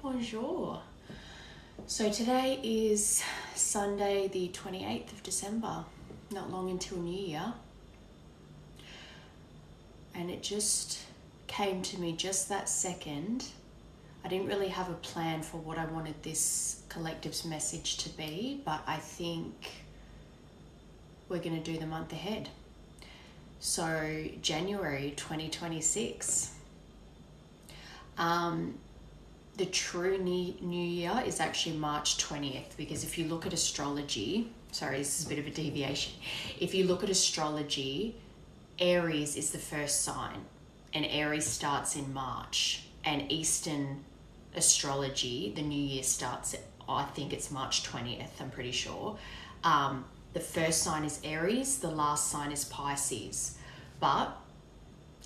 Bonjour. So today is Sunday the 28th of December, not long until New Year. And it just came to me just that second. I didn't really have a plan for what I wanted this collective's message to be, but I think we're going to do the month ahead. So January 2026. The true new year is actually March 20th, because if you look at astrology, sorry, this is a bit of a deviation. If you look at astrology, Aries is the first sign, and Aries starts in March. And Eastern astrology, the new year starts at, I think it's March 20th, I'm pretty sure. The first sign is Aries, the last sign is Pisces. But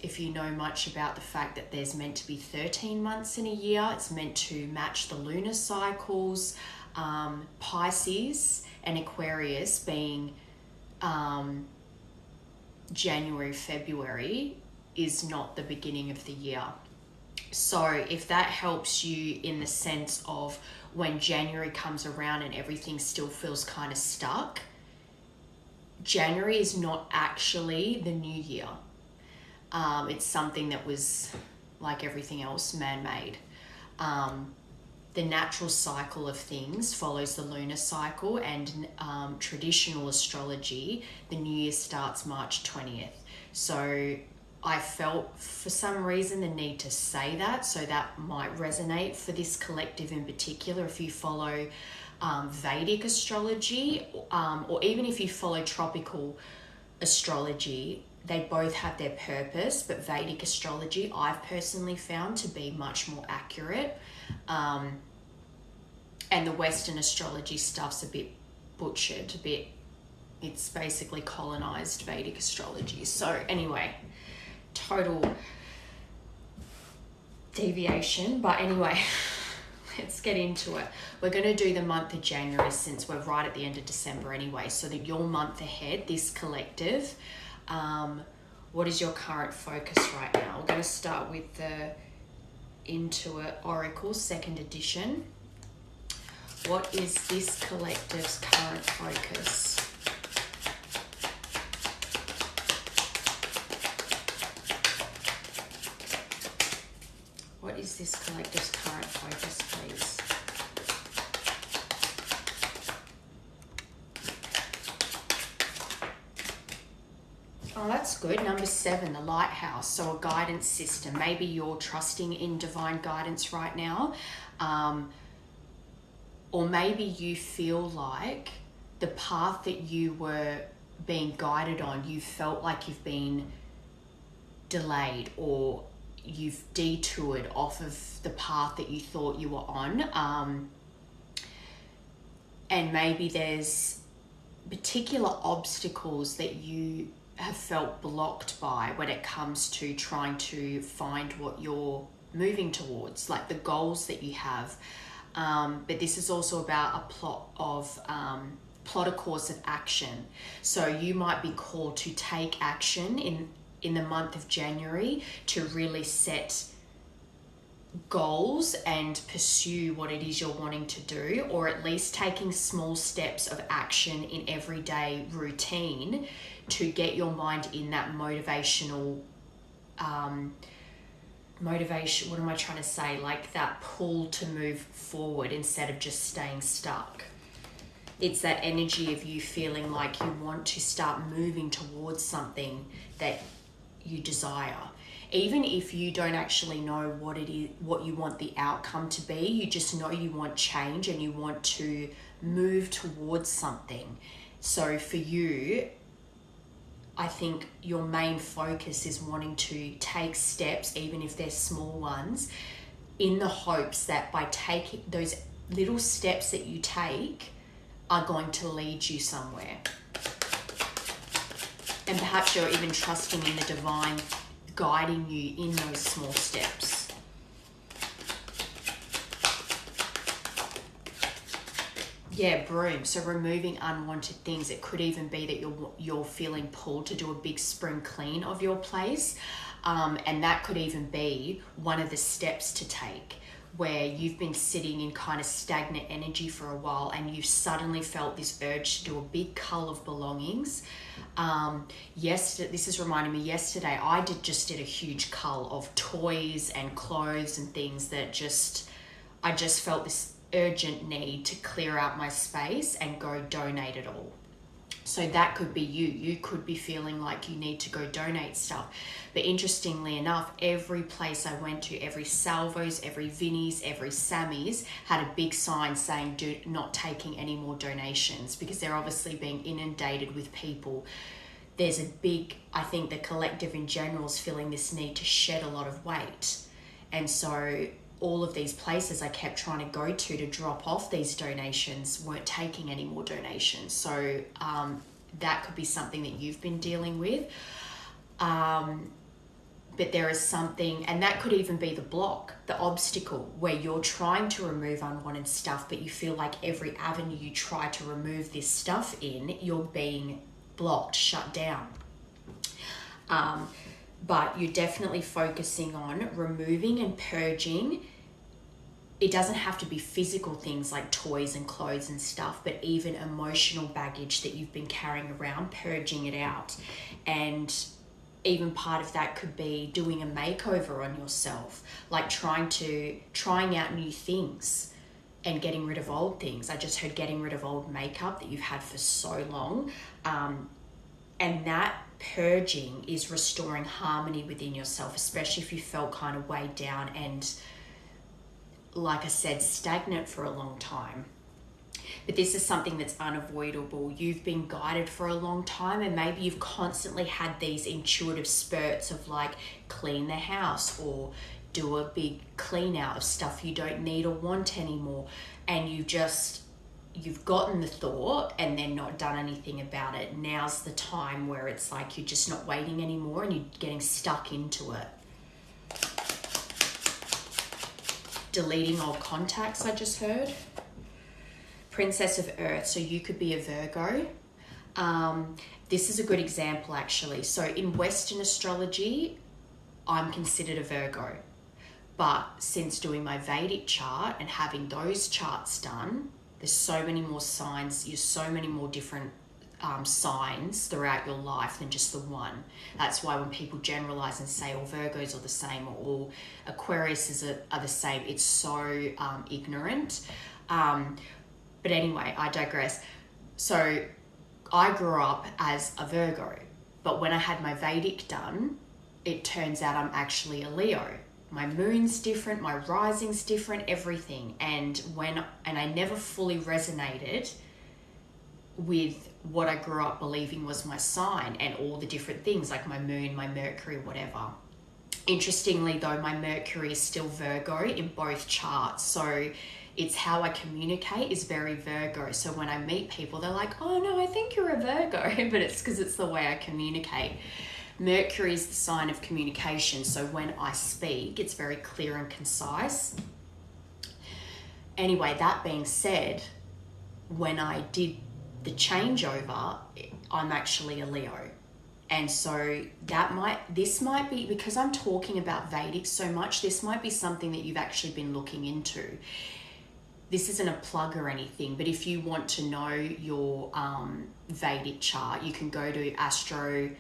if you know much about the fact that there's meant to be 13 months in a year, it's meant to match the lunar cycles. Pisces and Aquarius being January, February is not the beginning of the year. So if that helps you in the sense of when January comes around and everything still feels kind of stuck, January is not actually the new year. It's something that was, like everything else, man-made. The natural cycle of things follows the lunar cycle, and traditional astrology, the new year starts March 20th. So I felt for some reason the need to say that, so that might resonate for this collective in particular. If you follow Vedic astrology, or even if you follow tropical astrology, they both have their purpose, but Vedic astrology I've personally found to be much more accurate. And the Western astrology stuff's a bit butchered, it's basically colonized Vedic astrology. So anyway, total deviation, but anyway, let's get into it. We're going to do the month of January since we're right at the end of December anyway, so that your month ahead, this collective, what is your current focus right now? We're going to start with the Intuit Oracle 2nd edition. What is this collective's current focus? What is this collective's current focus, please? Oh, that's good. Number 7, the lighthouse. So a guidance system. Maybe you're trusting in divine guidance right now. Or maybe you feel like the path that you were being guided on, you felt like you've been delayed, or you've detoured off of the path that you thought you were on. And maybe there's particular obstacles that you have felt blocked by when it comes to trying to find what you're moving towards, like the goals that you have. But this is also about a plot a course of action. So you might be called to take action in the month of January to really set goals and pursue what it is you're wanting to do, or at least taking small steps of action in everyday routine to get your mind in that motivation, what am I trying to say? Like that pull to move forward instead of just staying stuck. It's that energy of you feeling like you want to start moving towards something that you desire. Even if you don't actually know what it is, what you want the outcome to be, you just know you want change and you want to move towards something. So for you, I think your main focus is wanting to take steps, even if they're small ones, in the hopes that by taking those little steps that you take are going to lead you somewhere. And perhaps you're even trusting in the divine guiding you in those small steps. Yeah, broom. So removing unwanted things. It could even be that you're feeling pulled to do a big spring clean of your place. And that could even be one of the steps to take. where you've been sitting in kind of stagnant energy for a while and you've suddenly felt this urge to do a big cull of belongings. Yesterday, this is reminding me, yesterday I just did a huge cull of toys and clothes and things that I just felt this urgent need to clear out my space and go donate it all. So that could be you. You could be feeling like you need to go donate stuff. But interestingly enough, every place I went to, every Salvos, every Vinnie's, every Sammy's had a big sign saying not taking any more donations, because they're obviously being inundated with people. There's a big, I think the collective in general is feeling this need to shed a lot of weight. And so all of these places I kept trying to go to drop off these donations weren't taking any more donations. So that could be something that you've been dealing with. But there is something, and that could even be the block, the obstacle, where you're trying to remove unwanted stuff, but you feel like every avenue you try to remove this stuff in, you're being blocked, shut down. But you're definitely focusing on removing and purging. It doesn't have to be physical things like toys and clothes and stuff, but even emotional baggage that you've been carrying around, purging it out. And even part of that could be doing a makeover on yourself, like trying out new things and getting rid of old things. I just heard getting rid of old makeup that you've had for so long. And that purging is restoring harmony within yourself, especially if you felt kind of weighed down and, like I said, stagnant for a long time. But this is something that's unavoidable. You've been guided for a long time, and maybe you've constantly had these intuitive spurts of like clean the house or do a big clean out of stuff you don't need or want anymore. And you've gotten the thought and then not done anything about it. Now's the time where it's like you're just not waiting anymore and you're getting stuck into it. Deleting old contacts, I just heard. Princess of Earth, so you could be a Virgo. This is a good example actually. So in Western astrology, I'm considered a Virgo. But since doing my Vedic chart and having those charts done, there's so many more signs, there's so many more different signs throughout your life than just the one. That's why when people generalize and say all Virgos are the same or all Aquarius are the same, it's so ignorant. But anyway, I digress. So I grew up as a Virgo, but when I had my Vedic done, it turns out I'm actually a Leo. My moon's different, my rising's different, everything. And I never fully resonated with what I grew up believing was my sign and all the different things like my moon, my Mercury, whatever. Interestingly though, my Mercury is still Virgo in both charts. So it's how I communicate is very Virgo. So when I meet people, they're like, oh no, I think you're a Virgo, but it's because it's the way I communicate. Mercury is the sign of communication. So when I speak, it's very clear and concise. Anyway, that being said, when I did the changeover, I'm actually a Leo. And so this might be, because I'm talking about Vedic so much, this might be something that you've actually been looking into. This isn't a plug or anything, but if you want to know your Vedic chart, you can go to AstroSeek?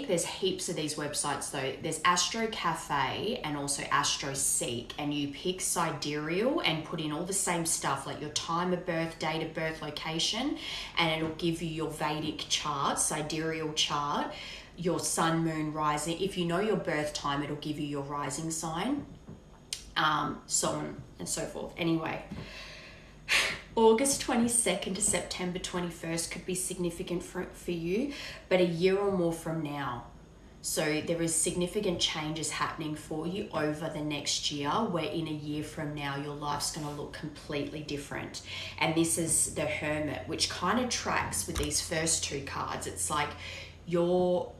There's heaps of these websites though. There's Astro Cafe and also AstroSeek, and you pick sidereal and put in all the same stuff like your time of birth, date of birth, location, and it'll give you your Vedic chart, sidereal chart, your sun, moon, rising. If you know your birth time, it'll give you your rising sign, so on and so forth. Anyway, August 22nd to September 21st could be significant for you, but a year or more from now. So there is significant changes happening for you over the next year, where in a year from now, your life's going to look completely different. And this is the Hermit, which kind of tracks with these first two cards. It's like you're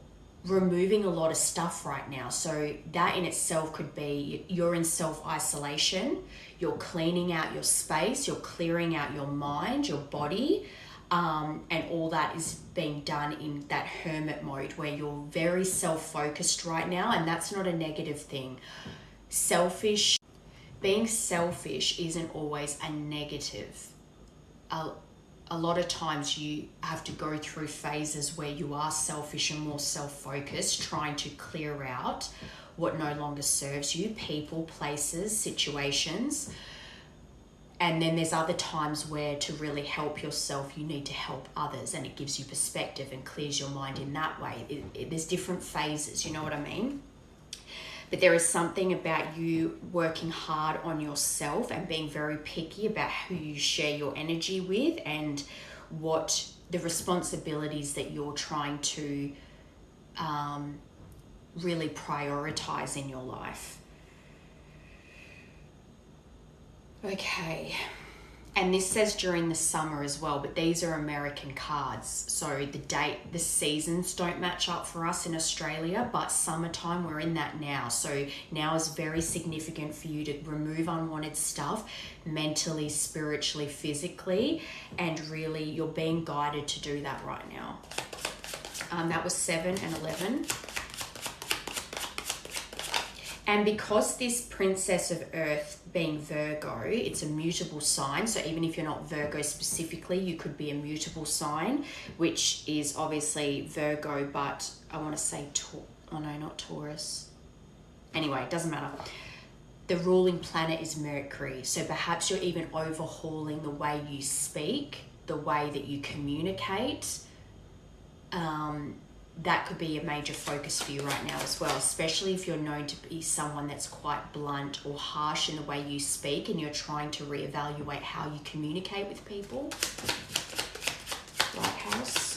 removing a lot of stuff right now. So that in itself could be you're in self-isolation, you're cleaning out your space, you're clearing out your mind, your body, and all that is being done in that hermit mode where you're very self-focused right now, and that's not a negative thing. Being selfish isn't always a negative. A lot of times you have to go through phases where you are selfish and more self-focused, trying to clear out what no longer serves you, people, places, situations. And then there's other times where to really help yourself, you need to help others, and it gives you perspective and clears your mind in that way. There's different phases, you know what I mean? But there is something about you working hard on yourself and being very picky about who you share your energy with and what the responsibilities that you're trying to really prioritize in your life. Okay. And this says during the summer as well, but these are American cards. So the seasons don't match up for us in Australia, but summertime, we're in that now. So now is very significant for you to remove unwanted stuff mentally, spiritually, physically, and really you're being guided to do that right now. That was 7 and 11. And because this Princess of Earth being Virgo, it's a mutable sign. So even if you're not Virgo specifically, you could be a mutable sign, which is obviously Virgo, but I want to say, not Taurus. Anyway, it doesn't matter. The ruling planet is Mercury. So perhaps you're even overhauling the way you speak, the way that you communicate. That could be a major focus for you right now as well, especially if you're known to be someone that's quite blunt or harsh in the way you speak and you're trying to reevaluate how you communicate with people. Lighthouse.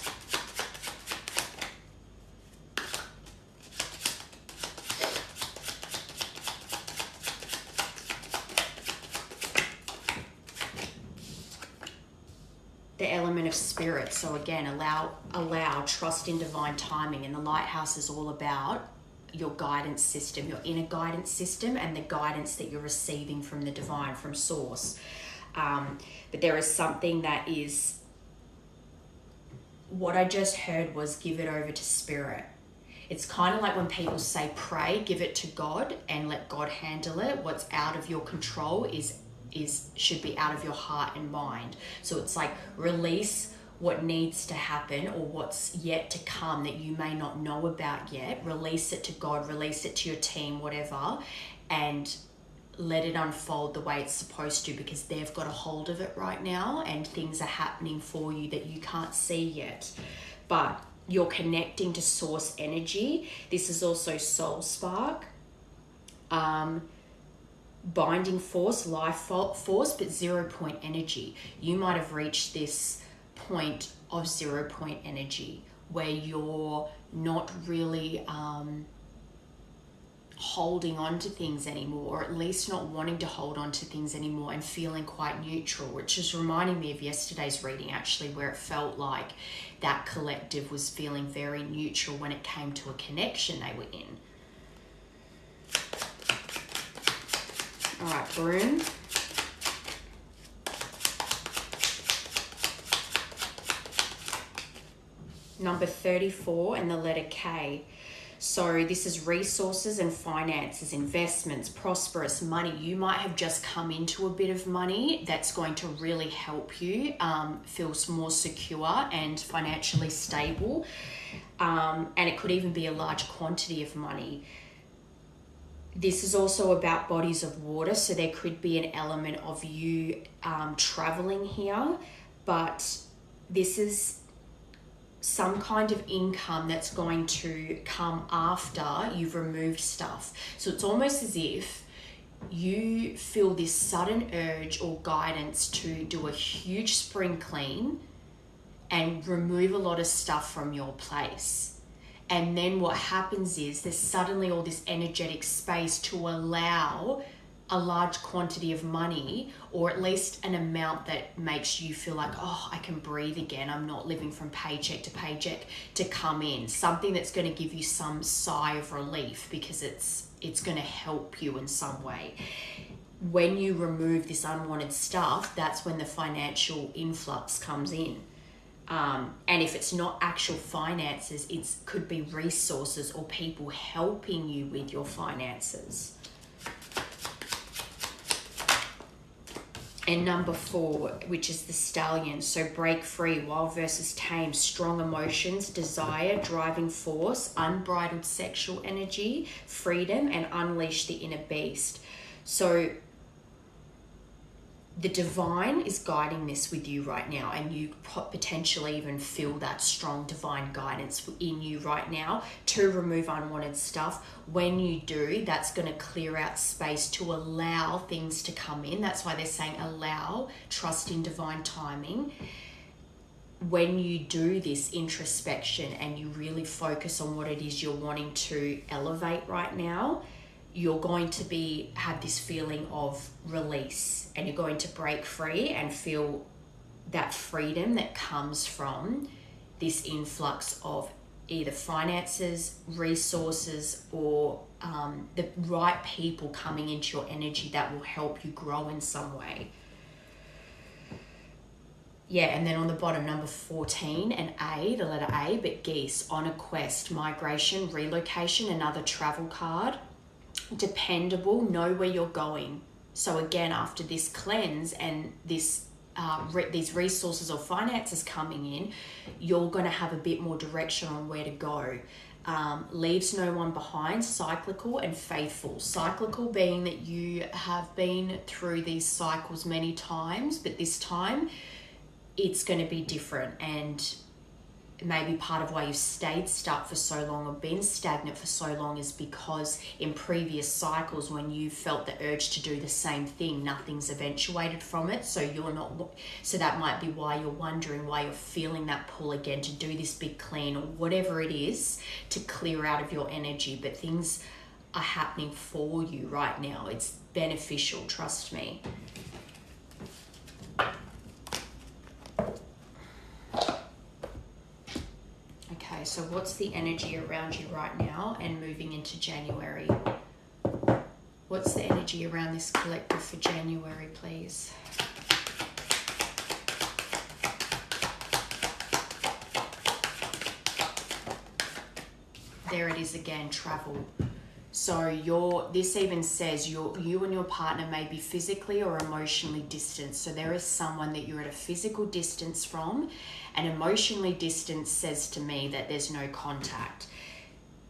The element of spirit. So again, allow trust in divine timing. And the lighthouse is all about your guidance system, your inner guidance system, and the guidance that you're receiving from the divine, from source. But there is something that is, what I just heard was give it over to spirit. It's kind of like when people say pray, give it to God and let God handle it. What's out of your control should be out of your heart and mind. So it's like release what needs to happen or what's yet to come that you may not know about yet. Release it to God, release it to your team, whatever, and let it unfold the way it's supposed to, because they've got a hold of it right now and things are happening for you that you can't see yet. But you're connecting to source energy. This is also soul spark. Binding force, life force, but 0 point energy. You might have reached this point of 0 point energy where you're not really holding on to things anymore, or at least not wanting to hold on to things anymore and feeling quite neutral, which is reminding me of yesterday's reading actually, where it felt like that collective was feeling very neutral when it came to a connection they were in. All right, Broom. Number 34 and the letter K. So this is resources and finances, investments, prosperous money. You might have just come into a bit of money that's going to really help you feel more secure and financially stable. And it could even be a large quantity of money. This is also about bodies of water, so there could be an element of you traveling here, but this is some kind of income that's going to come after you've removed stuff. So it's almost as if you feel this sudden urge or guidance to do a huge spring clean and remove a lot of stuff from your place. And then what happens is there's suddenly all this energetic space to allow a large quantity of money, or at least an amount that makes you feel like, oh, I can breathe again. I'm not living from paycheck to paycheck, to come in. Something that's going to give you some sigh of relief because it's going to help you in some way. When you remove this unwanted stuff, that's when the financial influx comes in. And if it's not actual finances, it could be resources or people helping you with your finances. And number 4, which is the stallion. So break free, wild versus tame, strong emotions, desire, driving force, unbridled sexual energy, freedom, and unleash the inner beast. So the divine is guiding this with you right now, and you potentially even feel that strong divine guidance in you right now to remove unwanted stuff. When you do, that's going to clear out space to allow things to come in. That's why they're saying allow, trust in divine timing. When you do this introspection and you really focus on what it is you're wanting to elevate right now, you're going to have this feeling of release, and you're going to break free and feel that freedom that comes from this influx of either finances, resources, or the right people coming into your energy that will help you grow in some way. Yeah, and then on the bottom, number 14, an A, the letter A, but geese, on a quest, migration, relocation, another travel card. Dependable, know where you're going. So again, after this cleanse and these resources or finances coming in, you're going to have a bit more direction on where to go. Leaves no one behind, cyclical and faithful. Cyclical being that you have been through these cycles many times, but this time it's going to be different, and maybe part of why you've stayed stuck for so long or been stagnant for so long is because in previous cycles, when you felt the urge to do the same thing, nothing's eventuated from it. So that might be why you're wondering why you're feeling that pull again to do this big clean or whatever it is to clear out of your energy. But things are happening for you right now. It's beneficial, trust me. Okay, so what's the energy around you right now and moving into January? What's the energy around this collective for January, please? There it is again, travel. So this even says you and your partner may be physically or emotionally distant. So there is someone that you're at a physical distance from, and emotionally distance says to me that there's no contact.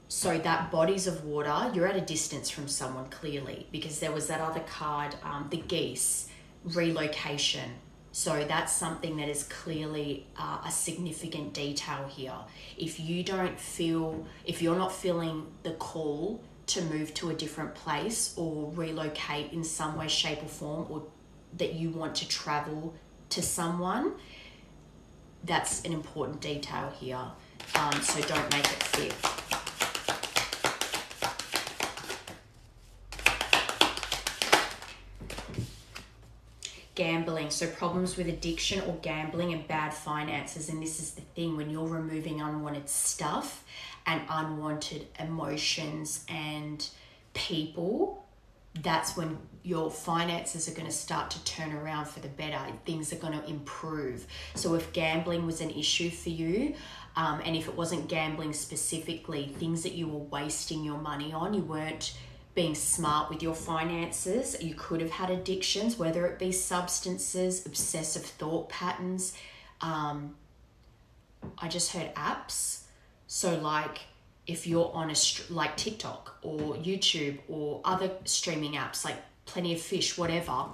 So that bodies of water, you're at a distance from someone clearly, because there was that other card, the geese, relocation. So that's something that is clearly a significant detail here. If you're not feeling the call to move to a different place or relocate in some way, shape or form, or that you want to travel to someone, that's an important detail here. So don't make it fit. Gambling, so problems with addiction or gambling and bad finances. And this is the thing, when you're removing unwanted stuff and unwanted emotions and people, that's when your finances are going to start to turn around for the better. Things are going to improve. So if gambling was an issue for you, and if it wasn't gambling specifically, things that you were wasting your money on, you weren't being smart with your finances, you could have had addictions, whether it be substances, obsessive thought patterns. I just heard apps. So like if you're on like TikTok or YouTube or other streaming apps like Plenty of Fish, whatever,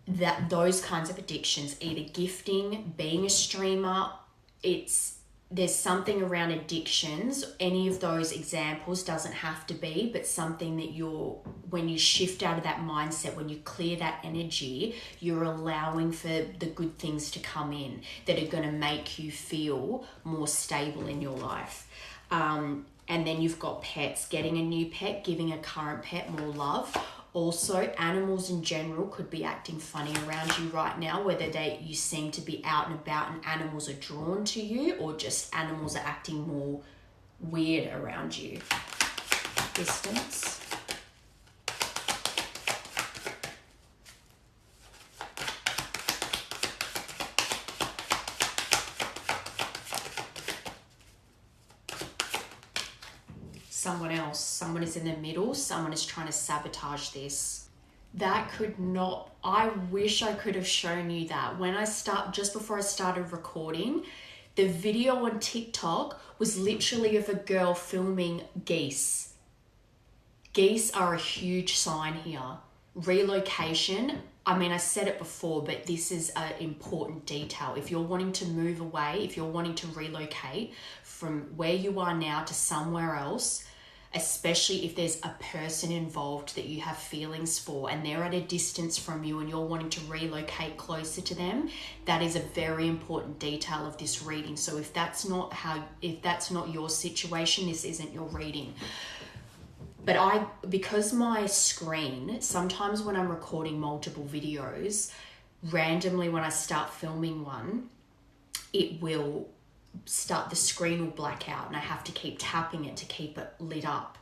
those kinds of addictions, either gifting, being a streamer, there's something around addictions. Any of those examples, doesn't have to be, but something that when you shift out of that mindset, when you clear that energy, you're allowing for the good things to come in that are going to make you feel more stable in your life. And then you've got pets, getting a new pet, giving a current pet more love. Also, animals in general could be acting funny around you right now, whether you seem to be out and about and animals are drawn to you, or just animals are acting more weird around you. Distance. Someone else, someone is in the middle, someone is trying to sabotage this. That could not, I wish I could have shown you that. Just before I started recording, the video on TikTok was literally of a girl filming geese. Geese are a huge sign here. Relocation, I mean, I said it before, but this is an important detail. If you're wanting to move away, if you're wanting to relocate from where you are now to somewhere else, especially if there's a person involved that you have feelings for and they're at a distance from you and you're wanting to relocate closer to them, that is a very important detail of this reading. So if that's not your situation, this isn't your reading. But because my screen, sometimes when I'm recording multiple videos, randomly when I start filming one, the screen will black out and I have to keep tapping it to keep it lit up.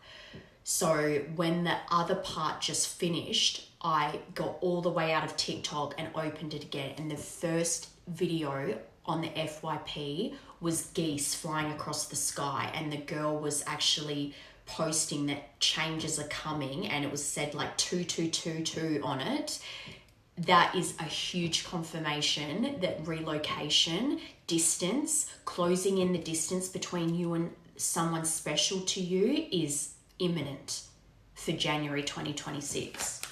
So when the other part just finished, I got all the way out of TikTok and opened it again. And the first video on the FYP was geese flying across the sky. And the girl was actually posting that changes are coming. And it was said like 2222 on it. That is a huge confirmation that relocation, distance, closing in the distance between you and someone special to you is imminent for January 2026.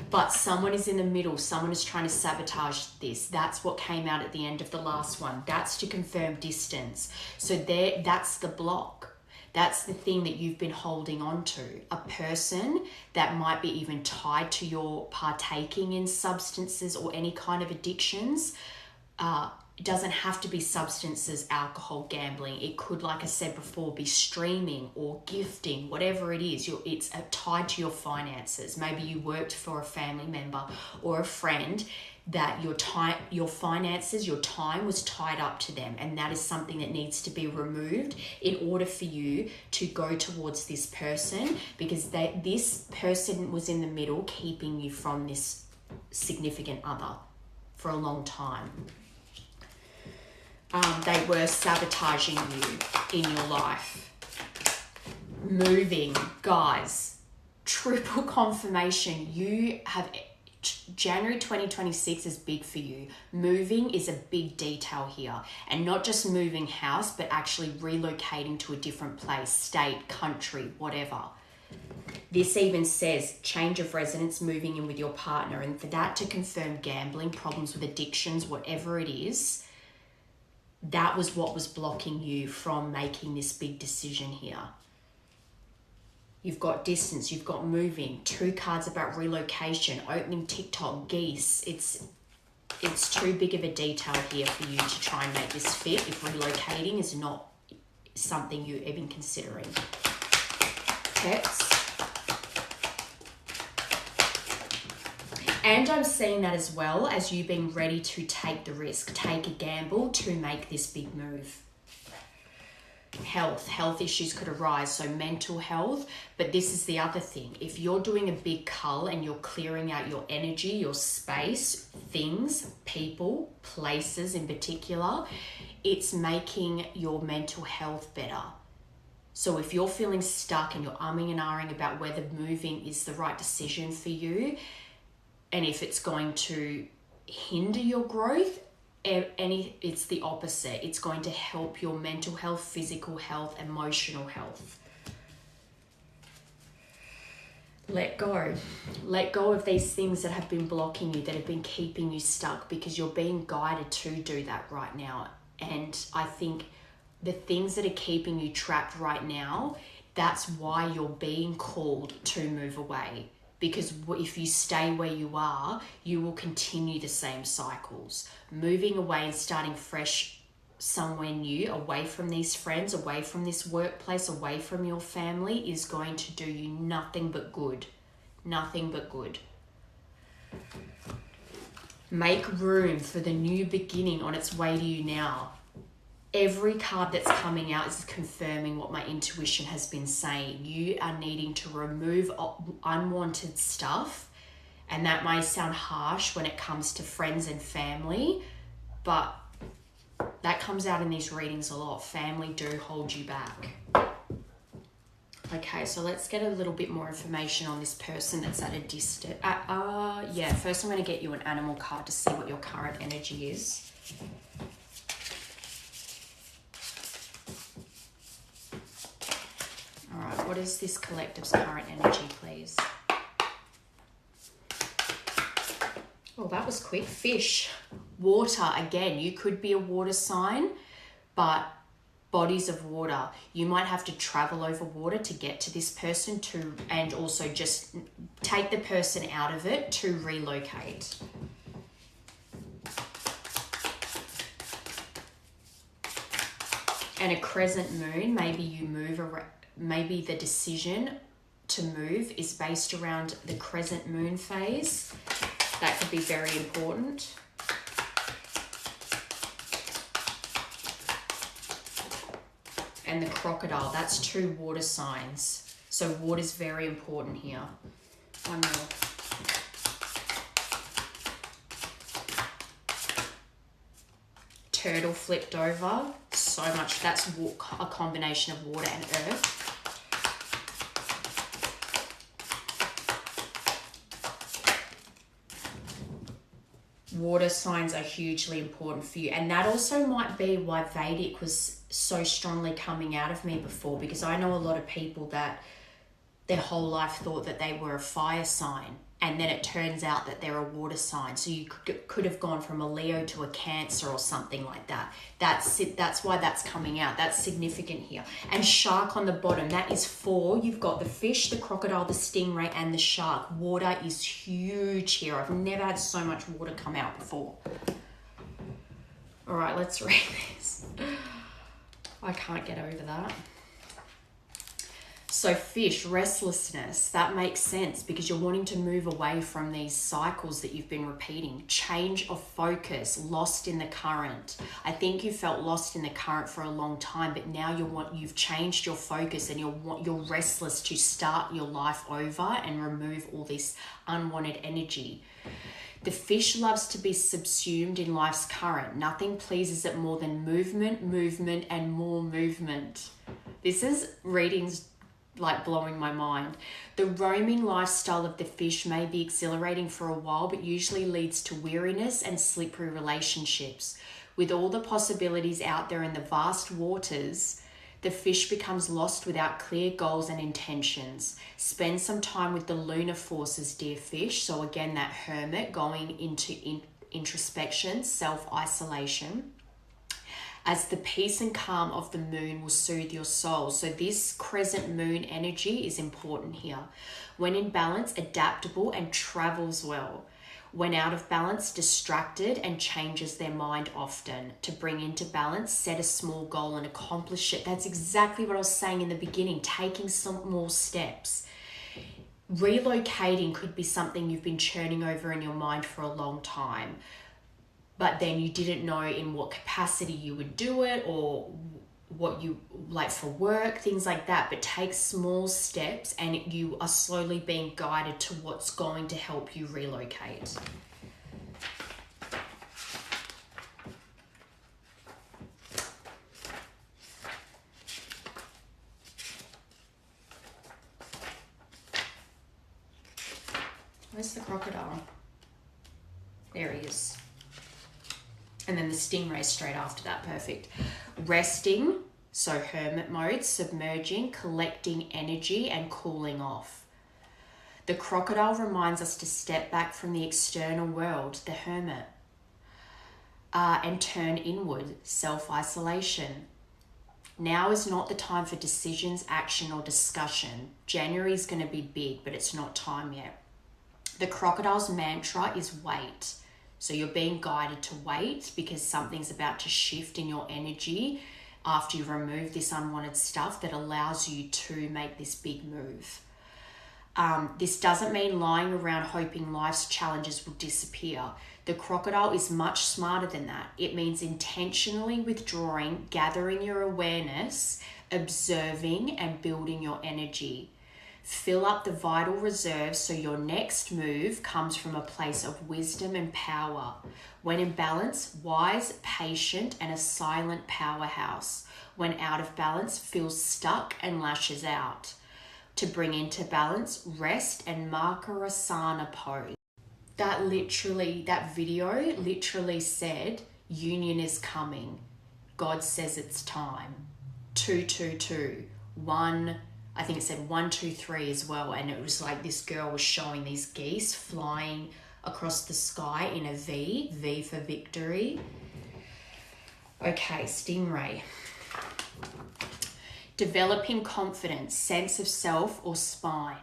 But someone is in the middle, someone is trying to sabotage this. That's what came out at the end of the last one. That's to confirm distance. So that's the block. That's the thing that you've been holding on to. A person that might be even tied to your partaking in substances or any kind of addictions. It doesn't have to be substances, alcohol, gambling. It could, like I said before, be streaming or gifting, whatever it is. It's tied to your finances. Maybe you worked for a family member or a friend that your finances, your time was tied up to them, and that is something that needs to be removed in order for you to go towards this person, because this person was in the middle keeping you from this significant other for a long time. They were sabotaging you in your life. Moving, guys, triple confirmation. You have January 2026 is big for you. Moving is a big detail here, and not just moving house, but actually relocating to a different place, state, country, whatever. This even says change of residence, moving in with your partner, and for that to confirm gambling, problems with addictions, whatever it is, that was what was blocking you from making this big decision here. You've got distance, you've got moving, 2 cards about relocation, opening TikTok, geese. It's too big of a detail here for you to try and make this fit if relocating is not something you're even considering. Pets. And I'm seeing that as well as you being ready to take the risk, take a gamble to make this big move. Health issues could arise, so mental health. But this is the other thing. If you're doing a big cull and you're clearing out your energy, your space, things, people, places in particular, it's making your mental health better. So if you're feeling stuck and you're umming and ahhing about whether moving is the right decision for you, and if it's going to hinder your growth, it's the opposite. It's going to help your mental health, physical health, emotional health. Let go. Let go of these things that have been blocking you, that have been keeping you stuck, because you're being guided to do that right now. And I think the things that are keeping you trapped right now, that's why you're being called to move away. Because if you stay where you are, you will continue the same cycles. Moving away and starting fresh somewhere new, away from these friends, away from this workplace, away from your family, is going to do you nothing but good. Nothing but good. Make room for the new beginning on its way to you now. Every card that's coming out is confirming what my intuition has been saying. You are needing to remove unwanted stuff, and that may sound harsh when it comes to friends and family, but that comes out in these readings a lot. Family do hold you back. Okay, so let's get a little bit more information on this person that's at a distance. Yeah, first I'm going to get you an animal card to see what your current energy is. All right, what is this collective's current energy, please? Oh, that was quick. Fish. Water, again, you could be a water sign, but bodies of water. You might have to travel over water to get to this person and also just take the person out of it to relocate. And a crescent moon, maybe you move around, maybe the decision to move is based around the crescent moon phase. That could be very important. And the crocodile, that's 2 water signs. So water is very important here. One more. Turtle flipped over. So much. That's a combination of water and earth. Water signs are hugely important for you. And that also might be why Vedic was so strongly coming out of me before, because I know a lot of people that their whole life thought that they were a fire sign, and then it turns out that they're a water sign. So you could have gone from a Leo to a Cancer or something like that. That's it. That's why that's coming out. That's significant here. And shark on the bottom, that is 4. You've got the fish, the crocodile, the stingray, and the shark. Water is huge here. I've never had so much water come out before. All right, let's read this. I can't get over that. So fish, restlessness, that makes sense because you're wanting to move away from these cycles that you've been repeating. Change of focus, lost in the current. I think you felt lost in the current for a long time, but now you've changed your focus and you're restless to start your life over and remove all this unwanted energy. The fish loves to be subsumed in life's current. Nothing pleases it more than movement, movement, and more movement. This is readings like blowing my mind. The roaming lifestyle of the fish may be exhilarating for a while, but usually leads to weariness and slippery relationships. With all the possibilities out there in the vast waters, the fish becomes lost without clear goals and intentions. Spend some time with the lunar forces, dear fish. So again, that hermit going into introspection, self-isolation, as the peace and calm of the moon will soothe your soul. So this crescent moon energy is important here. When in balance, adaptable and travels well. When out of balance, distracted and changes their mind often. To bring into balance, set a small goal and accomplish it. That's exactly what I was saying in the beginning, taking some more steps. Relocating could be something you've been churning over in your mind for a long time, but then you didn't know in what capacity you would do it or what you like for work, things like that. But take small steps and you are slowly being guided to what's going to help you relocate. Where's the crocodile? There he is. And then the stingray straight after that, perfect. Resting, so hermit mode, submerging, collecting energy and cooling off. The crocodile reminds us to step back from the external world, the hermit, and turn inward, self-isolation. Now is not the time for decisions, action or discussion. January is going to be big, but it's not time yet. The crocodile's mantra is wait. So you're being guided to wait because something's about to shift in your energy after you remove this unwanted stuff that allows you to make this big move. This doesn't mean lying around hoping life's challenges will disappear. The crocodile is much smarter than that. It means intentionally withdrawing, gathering your awareness, observing and building your energy. Fill up the vital reserves so your next move comes from a place of wisdom and power. When in balance, wise, patient, and a silent powerhouse. When out of balance, feels stuck and lashes out. to bring into balance, rest, and Makarasana pose. That video literally said, union is coming. God says it's time. 222. I think it said 123 as well. And it was like this girl was showing these geese flying across the sky in a V for victory. Okay, stingray. Developing confidence, sense of self or spine.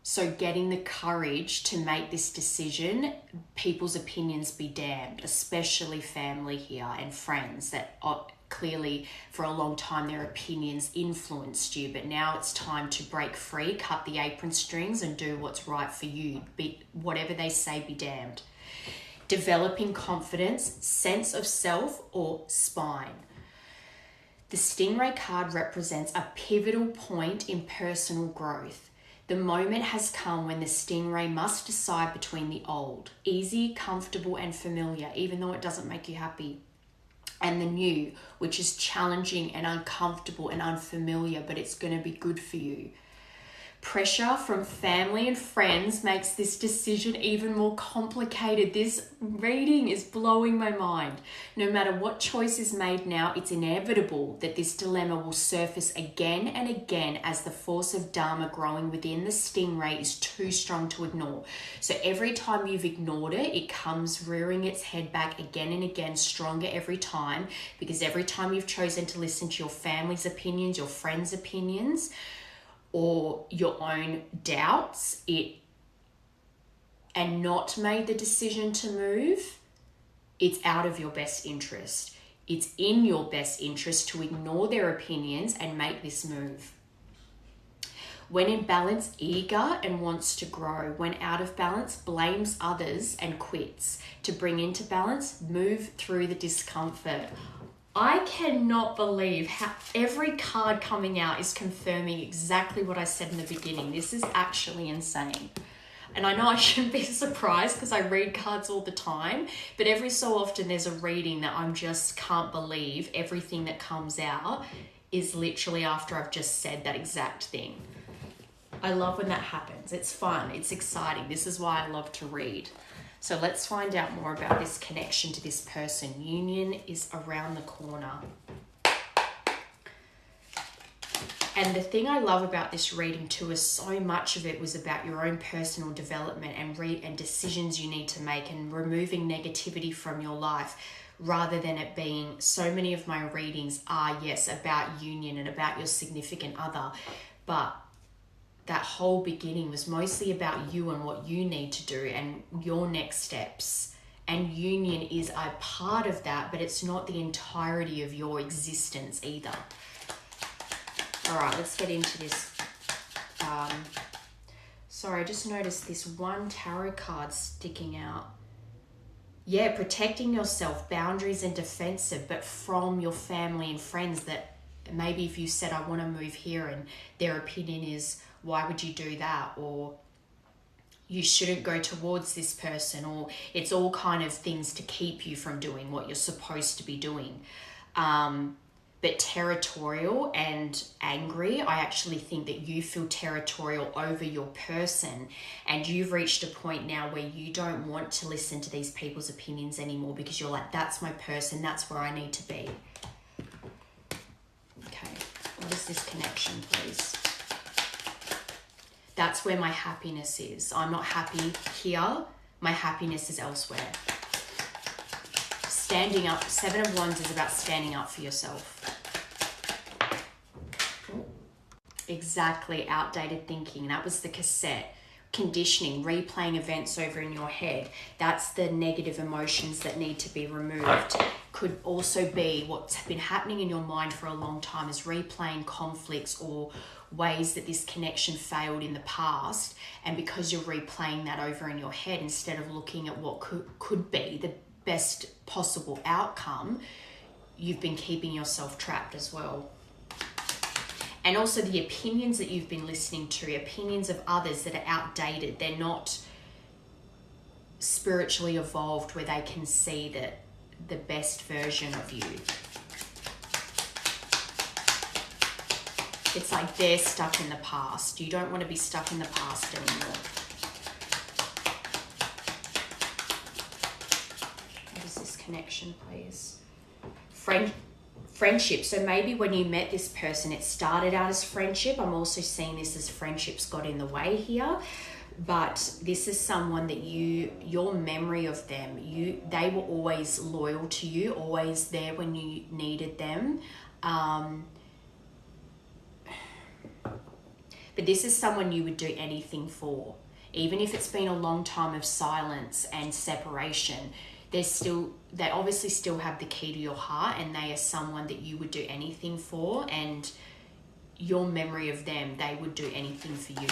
So getting the courage to make this decision, people's opinions be damned, especially family here and friends that are clearly for a long time their opinions influenced you, but now it's time to break free, cut the apron strings and do what's right for you. Whatever they say, be damned. Developing confidence, sense of self or spine. The stingray card represents a pivotal point in personal growth. The moment has come when the stingray must decide between the old, easy, comfortable, and familiar, even though it doesn't make you happy, and the new, which is challenging and uncomfortable and unfamiliar, but it's going to be good for you. Pressure from family and friends makes this decision even more complicated. This reading is blowing my mind. No matter what choice is made now, it's inevitable that this dilemma will surface again and again as the force of Dharma growing within the stingray is too strong to ignore. So every time you've ignored it, it comes rearing its head back again and again, stronger every time, because every time you've chosen to listen to your family's opinions, your friends' opinions, or your own doubts, and not made the decision to move, it's out of your best interest. It's in your best interest to ignore their opinions and make this move. When in balance, eager and wants to grow. When out of balance, blames others and quits. To bring into balance, move through the discomfort. I cannot believe how every card coming out is confirming exactly what I said in the beginning. This is actually insane. And I know I shouldn't be surprised because I read cards all the time, but every so often there's a reading that I just can't believe everything that comes out is literally after I've just said that exact thing. I love when that happens. It's fun. It's exciting. This is why I love to read. So let's find out more about this connection to this person. Union is around the corner. And the thing I love about this reading too is so much of it was about your own personal development and decisions you need to make and removing negativity from your life, rather than it being, so many of my readings are, yes, about union and about your significant other, but that whole beginning was mostly about you and what you need to do and your next steps. And union is a part of that, but it's not the entirety of your existence either. All right, let's get into this. Sorry, I just noticed this one tarot card sticking out. Yeah, protecting yourself, boundaries and defensive, but from your family and friends that maybe if you said, I want to move here, and their opinion is, why would you do that? Or you shouldn't go towards this person, or it's all kind of things to keep you from doing what you're supposed to be doing. But territorial and angry, I actually think that you feel territorial over your person, and you've reached a point now where you don't want to listen to these people's opinions anymore because you're like, that's my person, that's where I need to be. Okay, what is this connection, please? That's where my happiness is. I'm not happy here. My happiness is elsewhere. Standing up. 7 of Wands is about standing up for yourself. Exactly. Outdated thinking. That was the cassette. Conditioning, replaying events over in your head. That's the negative emotions that need to be removed. Could also be what's been happening in your mind for a long time is replaying conflicts or ways that this connection failed in the past, and because you're replaying that over in your head instead of looking at what could be the best possible outcome, you've been keeping yourself trapped as well. And also the opinions that you've been listening to, opinions of others that are outdated, they're not spiritually evolved where they can see that the best version of you. It's like they're stuck in the past. You don't want to be stuck in the past anymore. What is this connection, please? Friendship. So maybe when you met this person, it started out as friendship. I'm also seeing this as friendships got in the way here. But this is someone that your memory of them, they were always loyal to you, always there when you needed them. But this is someone you would do anything for. Even if it's been a long time of silence and separation, they obviously still have the key to your heart, and they are someone that you would do anything for, and your memory of them, they would do anything for you.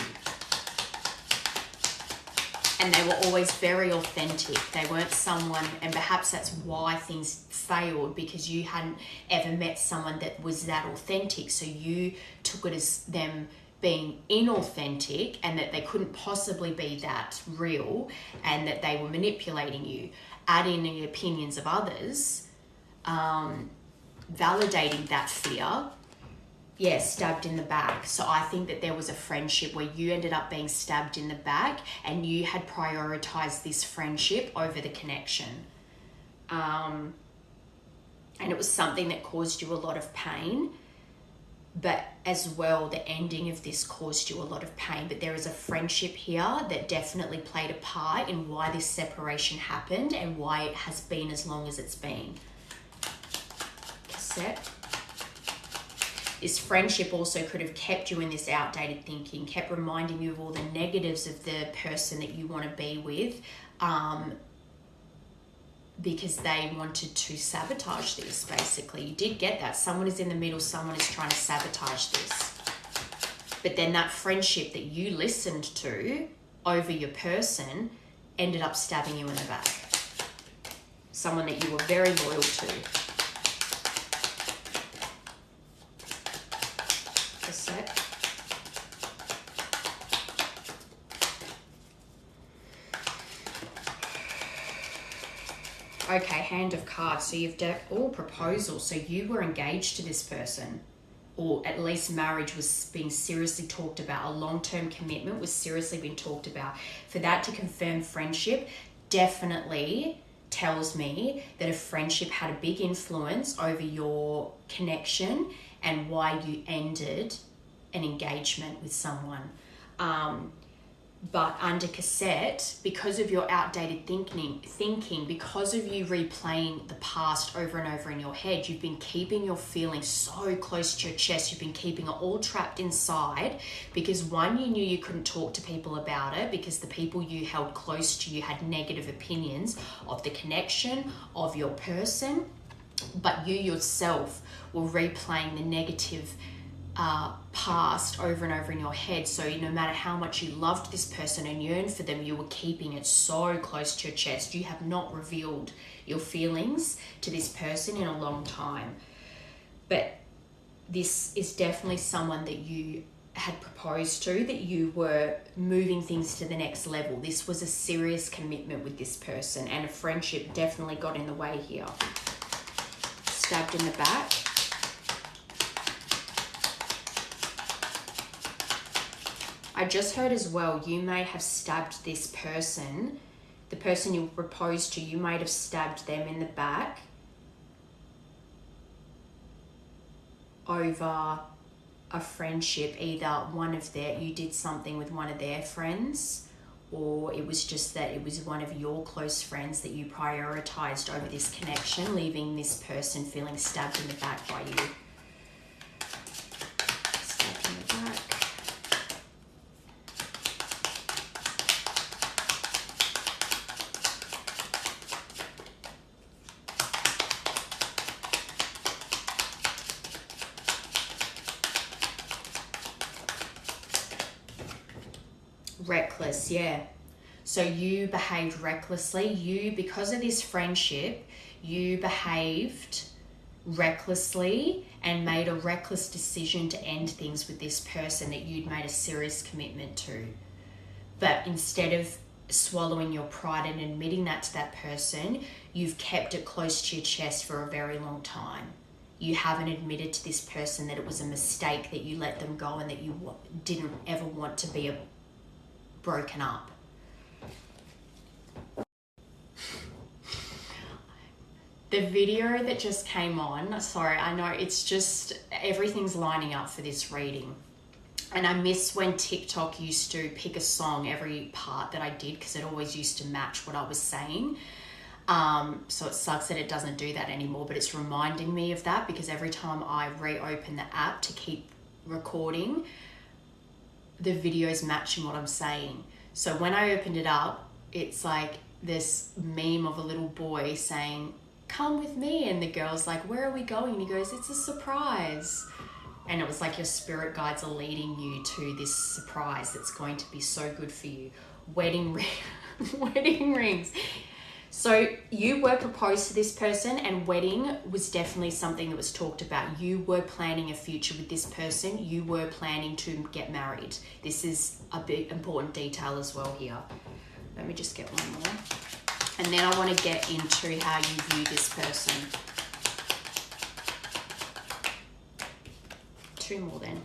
And they were always very authentic. They weren't someone, and perhaps that's why things failed, because you hadn't ever met someone that was that authentic. So you took it as them being inauthentic and that they couldn't possibly be that real, and that they were manipulating you, adding the opinions of others, validating that fear. Yeah, stabbed in the back. So I think that there was a friendship where you ended up being stabbed in the back, and you had prioritized this friendship over the connection. And it was something that caused you a lot of pain. But as well, the ending of this caused you a lot of pain. But there is a friendship here that definitely played a part in why this separation happened and why it has been as long as it's been. Cassette. This friendship also could have kept you in this outdated thinking, kept reminding you of all the negatives of the person that you want to be with, because they wanted to sabotage this, basically. You did get that. Someone is in the middle, someone is trying to sabotage this. But then that friendship that you listened to over your person ended up stabbing you in the back. Someone that you were very loyal to. A sec. Okay, Hand of Cards. So you've proposal. So you were engaged to this person, or at least marriage was being seriously talked about. A long-term commitment was seriously being talked about. For that to confirm friendship definitely tells me that a friendship had a big influence over your connection and why you ended an engagement with someone. But under Cassette, because of your outdated thinking, because of you replaying the past over and over in your head, you've been keeping your feelings so close to your chest. You've been keeping it all trapped inside because, one, you knew you couldn't talk to people about it because the people you held close to you had negative opinions of the connection, of your person, but you yourself were replaying the negative past over and over in your head. So no matter how much you loved this person and yearned for them, you were keeping it so close to your chest. You have not revealed your feelings to this person in a long time. But this is definitely someone that you had proposed to, that you were moving things to the next level. This was a serious commitment with this person, and a friendship definitely got in the way here. Stabbed in the back. I just heard as well, you may have stabbed this person, the person you proposed to, you might have stabbed them in the back over a friendship. Either you did something with one of their friends, or it was just that it was one of your close friends that you prioritized over this connection, leaving this person feeling stabbed in the back by you. Stabbed in the back. Reckless, yeah. So you behaved recklessly. Because of this friendship, you behaved recklessly and made a reckless decision to end things with this person that you'd made a serious commitment to. But instead of swallowing your pride and admitting that to that person, you've kept it close to your chest for a very long time. you haven't admitted to this person that it was a mistake, that you let them go, and that you didn't ever want to be broken up. The video that just came on, sorry, I know it's just, everything's lining up for this reading. And I miss when TikTok used to pick a song every part that I did, because it always used to match what I was saying. So it sucks that it doesn't do that anymore, but it's reminding me of that, because every time I reopen the app to keep recording, the video's matching what I'm saying. So when I opened it up, it's like this meme of a little boy saying, "Come with me," and the girl's like, "Where are we going?" And he goes, "It's a surprise." And it was like your spirit guides are leading you to this surprise that's going to be so good for you. Wedding rings. So you were proposed to this person, and wedding was definitely something that was talked about. You were planning a future with this person. You were planning to get married. This is a big important detail as well here. Let me just get one more. And then I want to get into how you view this person. Two more then.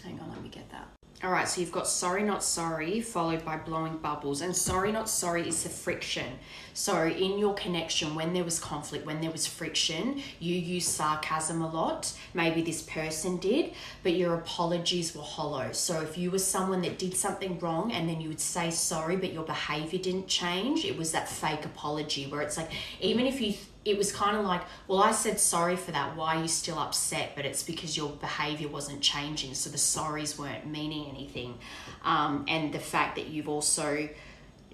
Hang on, let me get that. All right, so you've got sorry, not sorry, followed by blowing bubbles. And sorry, not sorry is the friction. So in your connection, when there was conflict, when there was friction, you used sarcasm a lot. Maybe this person did, but your apologies were hollow. So if you were someone that did something wrong and then you would say sorry, but your behavior didn't change, it was that fake apology where it's like, even if it was kind of like, well, I said sorry for that, why are you still upset? But it's because your behavior wasn't changing, so the sorries weren't meaning anything. And the fact that you've also,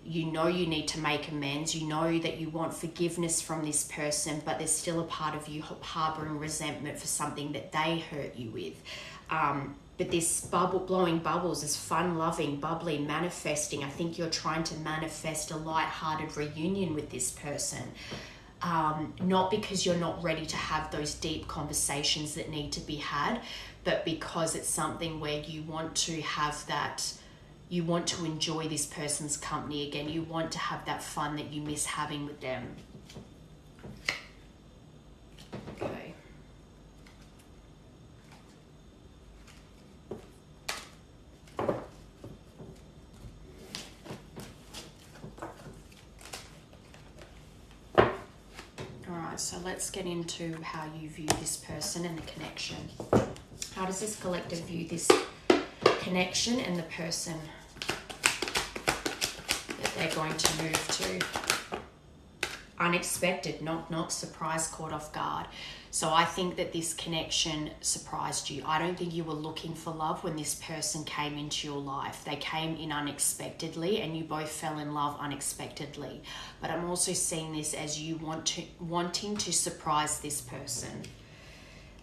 you know, you need to make amends, you know that you want forgiveness from this person, but there's still a part of you harboring resentment for something that they hurt you with. But this blowing bubbles is fun, loving, bubbly, manifesting. I think you're trying to manifest a light-hearted reunion with this person. Not because you're not ready to have those deep conversations that need to be had, but because it's something where you want to have that, you want to enjoy this person's company again. You want to have that fun that you miss having with them. Okay. So let's get into how you view this person and the connection. How does this collective view this connection and the person that they're going to move to? Unexpected, not surprise, caught off guard. So I think that this connection surprised you. I don't think you were looking for love when this person came into your life. They came in unexpectedly and you both fell in love unexpectedly. But I'm also seeing this as you wanting to surprise this person.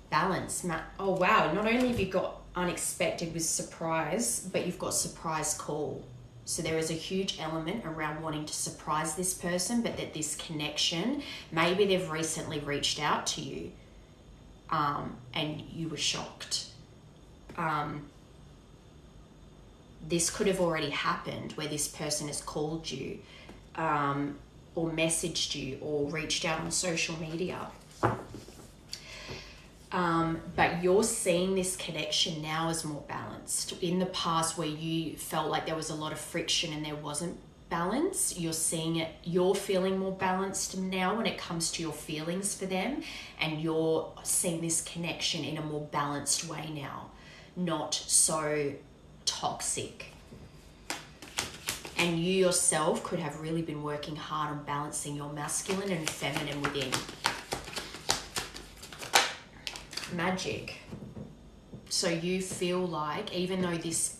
Balance. Oh wow, not only have you got unexpected with surprise, but you've got surprise call. So there is a huge element around wanting to surprise this person, but that this connection, maybe they've recently reached out to you and you were shocked. This could have already happened where this person has called you or messaged you or reached out on social media. But you're seeing this connection now as more balanced. In the past where you felt like there was a lot of friction and there wasn't balance, you're seeing it, you're feeling more balanced now when it comes to your feelings for them, and you're seeing this connection in a more balanced way now, not so toxic. And you yourself could have really been working hard on balancing your masculine and feminine within. Magic. So you feel like, even though this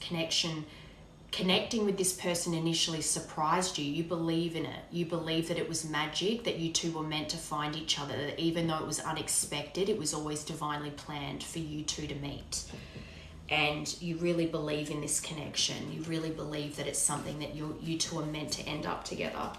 connecting with this person initially surprised you, you believe in it. You believe that it was magic, that you two were meant to find each other, that even though it was unexpected, it was always divinely planned for you two to meet. And you really believe in this connection. You really believe that it's something that you two are meant to end up together.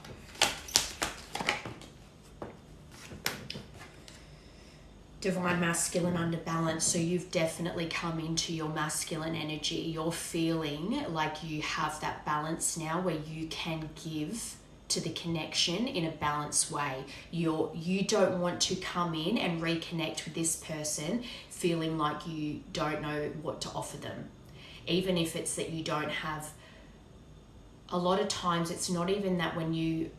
Divine masculine under balance. So you've definitely come into your masculine energy. You're feeling like you have that balance now where you can give to the connection in a balanced way. You don't want to come in and reconnect with this person feeling like you don't know what to offer them. Even if it's that you don't have, a lot of times it's not even that when you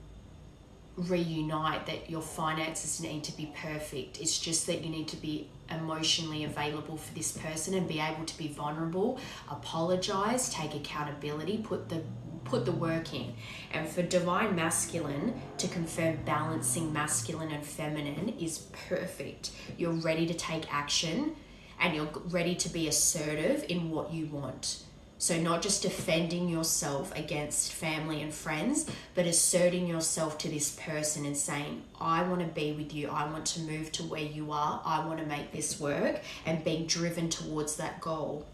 reunite that your finances need to be perfect. It's just that you need to be emotionally available for this person and be able to be vulnerable, apologize, take accountability, put the work in. And for divine masculine to confirm balancing masculine and feminine is perfect. You're ready to take action and you're ready to be assertive in what you want. So not just defending yourself against family and friends, but asserting yourself to this person and saying, I want to be with you. I want to move to where you are. I want to make this work, and being driven towards that goal.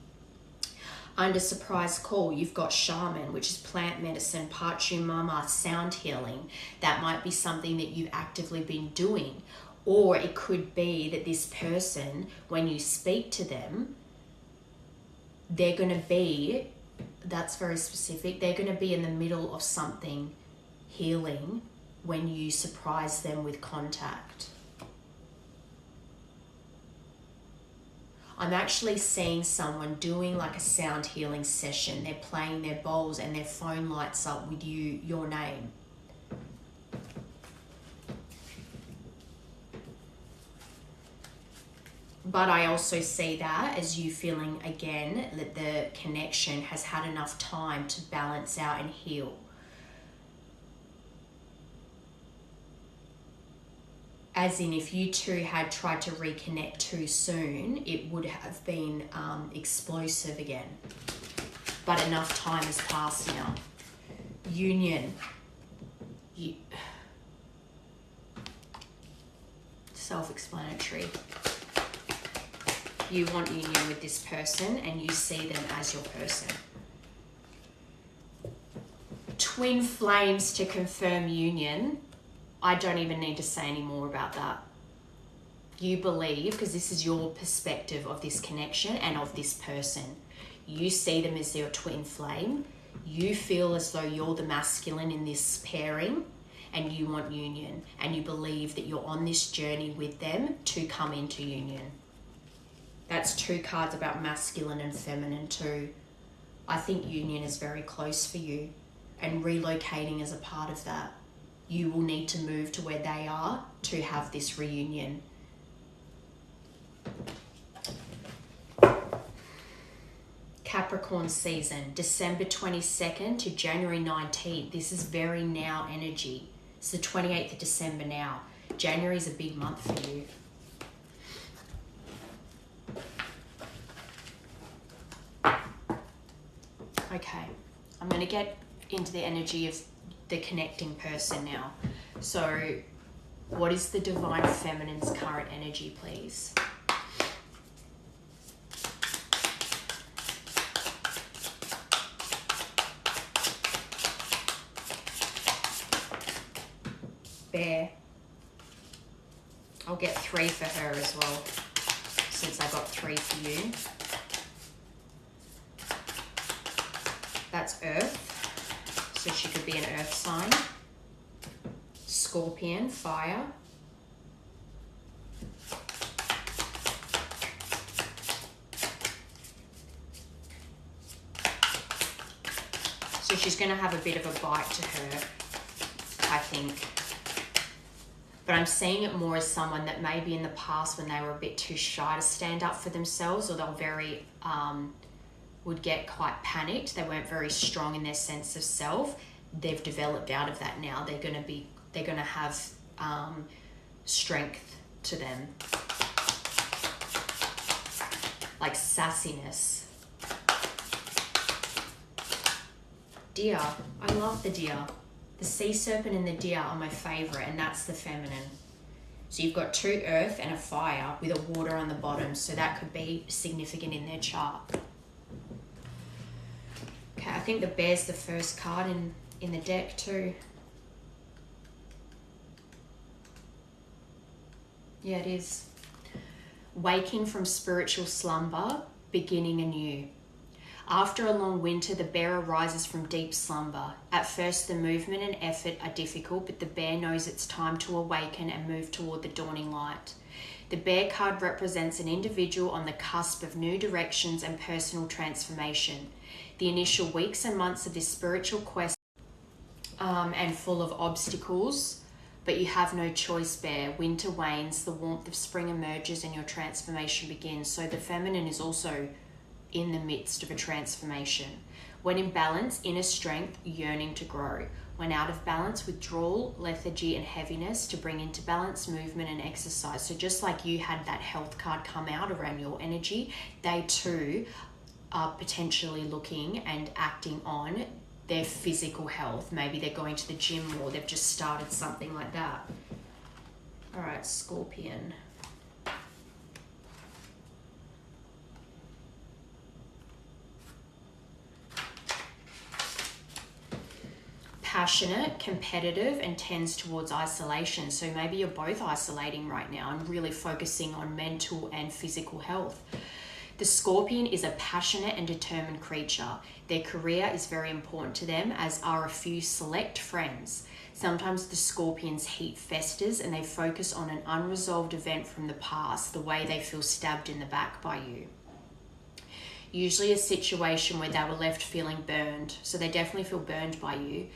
Under surprise call, you've got shaman, which is plant medicine, Pachu Mama, sound healing. That might be something that you've actively been doing. Or it could be that this person, when you speak to them, they're going to be, that's very specific, they're going to be in the middle of something healing when you surprise them with contact. I'm actually seeing someone doing like a sound healing session. They're playing their bowls and their phone lights up with your name. But I also see that as you feeling again that the connection has had enough time to balance out and heal. As in, if you two had tried to reconnect too soon, it would have been explosive again. But enough time has passed now. Union. Self-explanatory. You want union with this person and you see them as your person. Twin flames to confirm union. I don't even need to say any more about that. You believe, because this is your perspective of this connection and of this person. You see them as your twin flame. You feel as though you're the masculine in this pairing and you want union. And you believe that you're on this journey with them to come into union. That's two cards about masculine and feminine too. I think union is very close for you, and relocating is a part of that. You will need to move to where they are to have this reunion. Capricorn season, December 22nd to January 19th. This is very now energy. It's the 28th of December now. January is a big month for you. Okay, I'm going to get into the energy of the connecting person now. So, what is the divine feminine's current energy, please? Bear. I'll get 3 for her as well, since I got 3 for you. That's Earth, so she could be an Earth sign. Scorpion, fire. So she's going to have a bit of a bite to her, I think. But I'm seeing it more as someone that maybe in the past when they were a bit too shy to stand up for themselves, or they're very... would get quite panicked. They weren't very strong in their sense of self. They've developed out of that now. They're going to have strength to them, like sassiness. Deer. I love the deer. The sea serpent and the deer are my favorite, and that's the feminine. So you've got 2 earth and a fire with a water on the bottom, so that could be significant in their chart. Okay, I think the bear's the first card in the deck too. Yeah, it is. Waking from spiritual slumber, beginning anew. After a long winter, the bear arises from deep slumber. At first, the movement and effort are difficult, but the bear knows it's time to awaken and move toward the dawning light. The bear card represents an individual on the cusp of new directions and personal transformation. The initial weeks and months of this spiritual quest and full of obstacles, but you have no choice, bear. Winter wanes, the warmth of spring emerges, and your transformation begins. So the feminine is also in the midst of a transformation. When in balance, inner strength, yearning to grow. When out of balance, withdrawal, lethargy, and heaviness. To bring into balance, movement and exercise. So just like you had that health card come out around your energy, they too are potentially looking and acting on their physical health. Maybe they're going to the gym or they've just started something like that. All right, Scorpion. Passionate, competitive, and tends towards isolation. So maybe you're both isolating right now and really focusing on mental and physical health. The Scorpion is a passionate and determined creature. Their career is very important to them, as are a few select friends. Sometimes the Scorpion's heat festers and they focus on an unresolved event from the past, the way they feel stabbed in the back by you. Usually a situation where they were left feeling burned. So they definitely feel burned by you.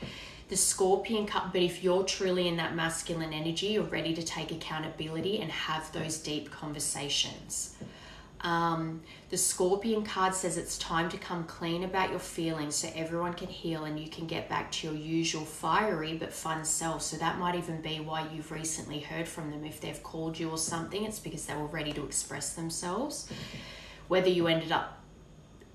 The Scorpion, but if you're truly in that masculine energy, you're ready to take accountability and have those deep conversations. The Scorpion card says it's time to come clean about your feelings so everyone can heal and you can get back to your usual fiery but fun self. So that might even be why you've recently heard from them. If they've called you or something, it's because they were ready to express themselves. Whether you ended up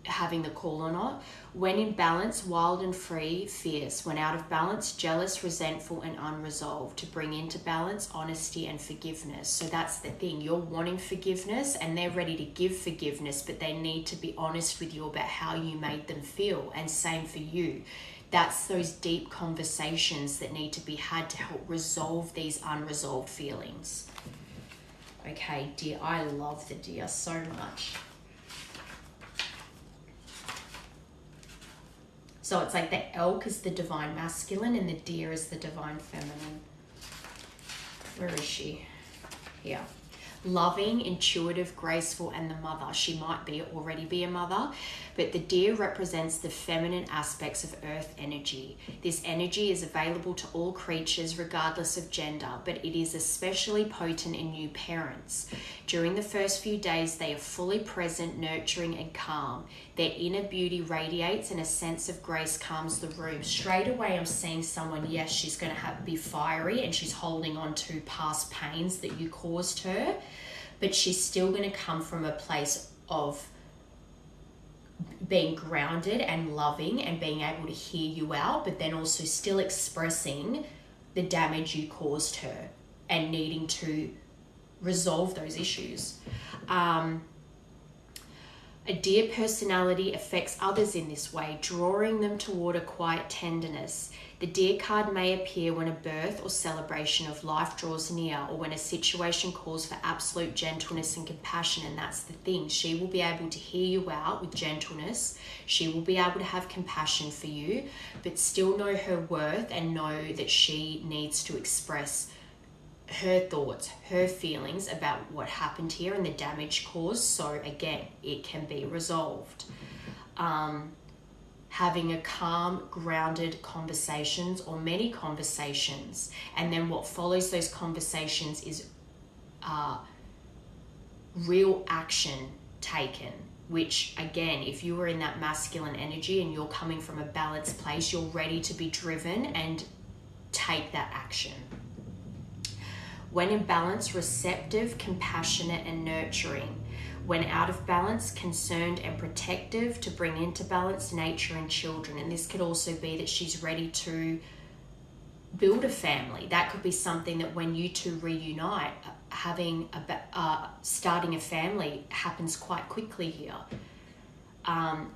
having the call or not. When in balance, wild and free, fierce. When out of balance, jealous, resentful, and unresolved. To bring into balance, honesty and forgiveness. So that's the thing. You're wanting forgiveness and they're ready to give forgiveness, but they need to be honest with you about how you made them feel. And same for you. That's those deep conversations that need to be had to help resolve these unresolved feelings. Okay, deer. I love the deer so much. So it's like the elk is the divine masculine and the deer is the divine feminine. Where is she? Here. Loving, intuitive, graceful, and the mother. She might already be a mother, but the deer represents the feminine aspects of earth energy. This energy is available to all creatures regardless of gender, but it is especially potent in new parents. During the first few days, they are fully present, nurturing, and calm. Their inner beauty radiates and a sense of grace calms the room. Straight away, I'm seeing someone, yes, she's going to be fiery and she's holding on to past pains that you caused her, but she's still going to come from a place of being grounded and loving and being able to hear you out, but then also still expressing the damage you caused her and needing to resolve those issues. A deer personality affects others in this way, drawing them toward a quiet tenderness. The deer card may appear when a birth or celebration of life draws near, or when a situation calls for absolute gentleness and compassion. And that's the thing. She will be able to hear you out with gentleness. She will be able to have compassion for you, but still know her worth and know that she needs to express her thoughts, her feelings about what happened here and the damage caused. So again, it can be resolved. Having a calm, grounded conversations or many conversations. And then what follows those conversations is real action taken, which again, if you were in that masculine energy and you're coming from a balanced place, you're ready to be driven and take that action. When in balance, receptive, compassionate, and nurturing. When out of balance, concerned and protective, to bring into balance nature and children. And this could also be that she's ready to build a family. That could be something that when you two reunite, starting a family happens quite quickly here. And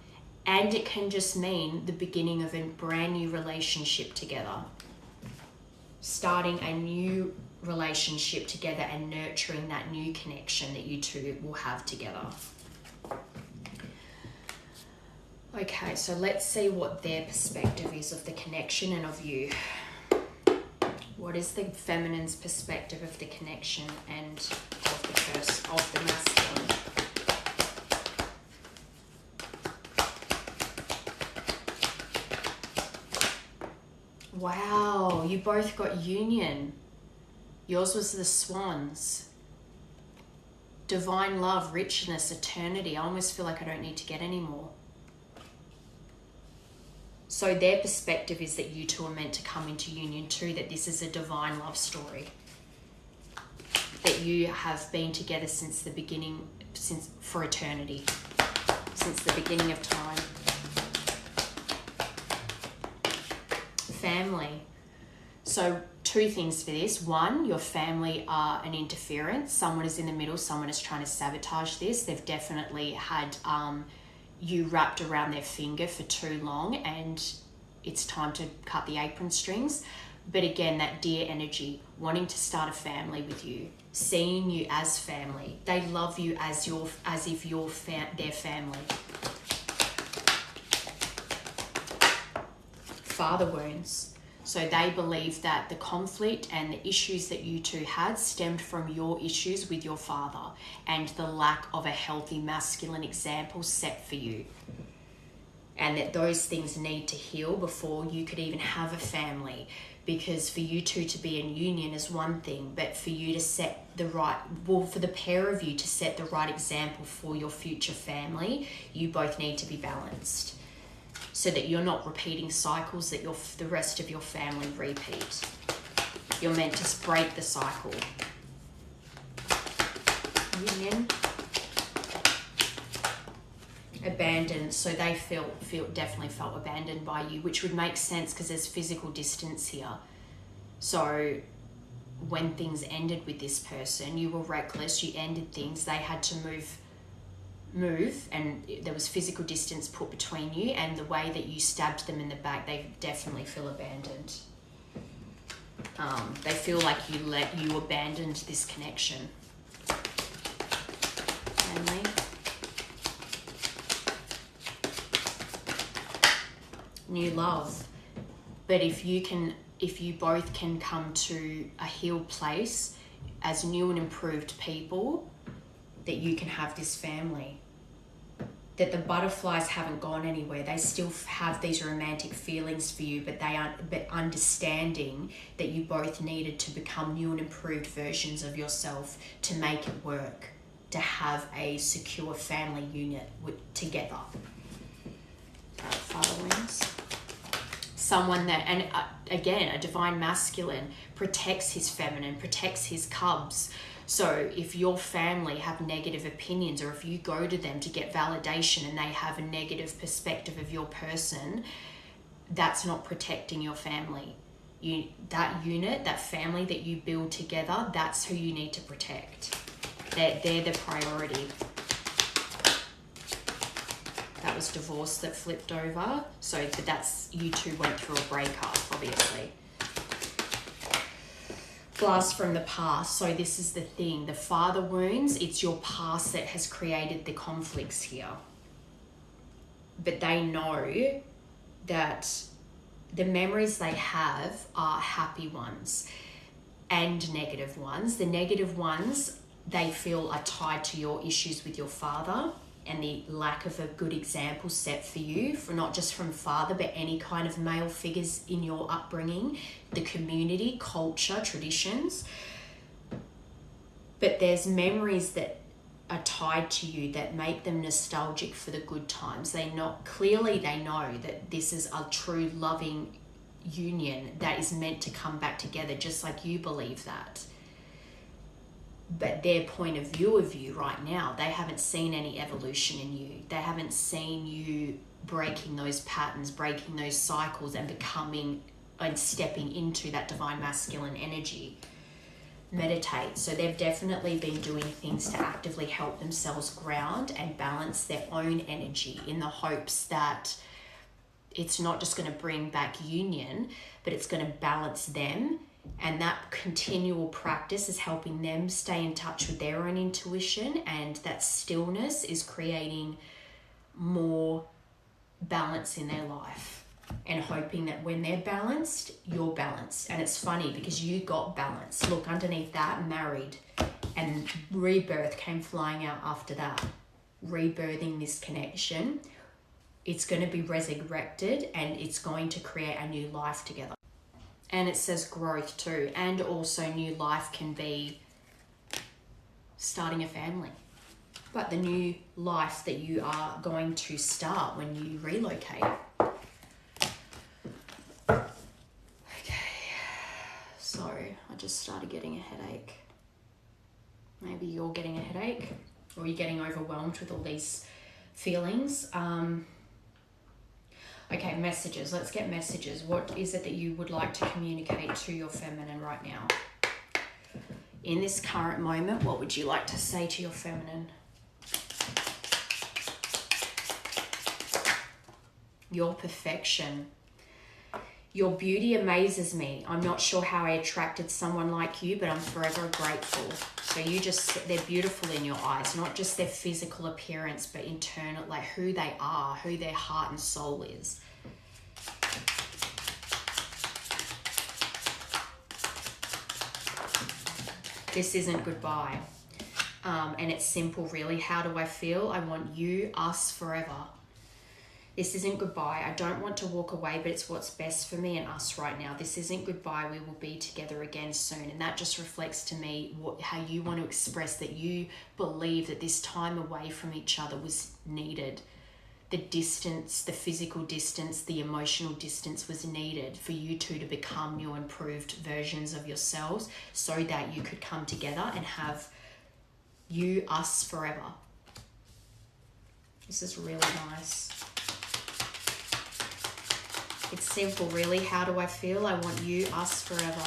it can just mean the beginning of a brand new relationship together. Starting a new relationship together and nurturing that new connection that you two will have together. Okay, so let's see what their perspective is of the connection and of you. What is the feminine's perspective of the connection and of the masculine? Wow, you both got union. Yours was the swans. Divine love, richness, eternity. I almost feel like I don't need to get any more. So their perspective is that you two are meant to come into union too, that this is a divine love story. That you have been together since the beginning, for eternity, since the beginning of time. Family. So 2 things for this. 1, your family are an interference. Someone is in the middle. Someone is trying to sabotage this. They've definitely had you wrapped around their finger for too long, and it's time to cut the apron strings. But again, that dear energy, wanting to start a family with you, seeing you as family. They love you as if you're their family. Father wounds. So they believe that the conflict and the issues that you two had stemmed from your issues with your father and the lack of a healthy masculine example set for you. And that those things need to heal before you could even have a family. Because for you two to be in union is one thing, but for you to set the right, for the pair of you to set the right example for your future family, you both need to be balanced. So that you're not repeating cycles that the rest of your family repeat. You're meant to break the cycle. Union. Abandoned. So they definitely felt abandoned by you, which would make sense because there's physical distance here. So when things ended with this person, you were reckless, you ended things, they had to move, and there was physical distance put between you, and the way that you stabbed them in the back, they definitely feel abandoned. They feel like you abandoned this connection. Family. New love. But if you both can come to a healed place as new and improved people, that you can have this family. That the butterflies haven't gone anywhere. They still have these romantic feelings for you, but understanding that you both needed to become new and improved versions of yourself to make it work, to have a secure family unit together. Father wings. Someone that, and again, a divine masculine protects his feminine, protects his cubs. So if your family have negative opinions, or if you go to them to get validation and they have a negative perspective of your person, that's not protecting your family. That unit, that family that you build together, that's who you need to protect. They're the priority. That was divorce that flipped over. So, but that's, you two went through a breakup, obviously. Blast from the past. So this is the thing. The father wounds, it's your past that has created the conflicts here. But they know that the memories they have are happy ones and negative ones. The negative ones, they feel are tied to your issues with your father and the lack of a good example set for you, for not just from father, but any kind of male figures in your upbringing, the community, culture, traditions. But there's memories that are tied to you that make them nostalgic for the good times. They know that this is a true loving union that is meant to come back together, just like you believe that. But their point of view of you right now, they haven't seen any evolution in you. They haven't seen you breaking those patterns, breaking those cycles, and becoming and stepping into that divine masculine energy. Meditate. So they've definitely been doing things to actively help themselves ground and balance their own energy, in the hopes that it's not just going to bring back union, but it's going to balance them. And that continual practice is helping them stay in touch with their own intuition, and that stillness is creating more balance in their life and hoping that when they're balanced, you're balanced. And it's funny because you got balance. Look, underneath that, married, and rebirth came flying out after that. Rebirthing this connection, it's going to be resurrected and it's going to create a new life together. And it says growth too. And also new life can be starting a family. But the new life that you are going to start when you relocate. Okay, so I just started getting a headache. Maybe you're getting a headache or you're getting overwhelmed with all these feelings. Okay, messages. Let's get messages. What is it that you would like to communicate to your feminine right now? In this current moment, what would you like to say to your feminine? Your perfection. Your beauty amazes me. I'm not sure how I attracted someone like you, but I'm forever grateful. So they're beautiful in your eyes, not just their physical appearance, but internal, like who they are, who their heart and soul is. This isn't goodbye. And it's simple, really. How do I feel? I want you, us, forever. This isn't goodbye. I don't want to walk away, but it's what's best for me and us right now. This isn't goodbye. We will be together again soon. And that just reflects to me how you want to express that you believe that this time away from each other was needed. The distance, the physical distance, the emotional distance was needed for you two to become your improved versions of yourselves so that you could come together and have you, us forever. This is really nice. It's simple, really. How do I feel? I want you, us, forever.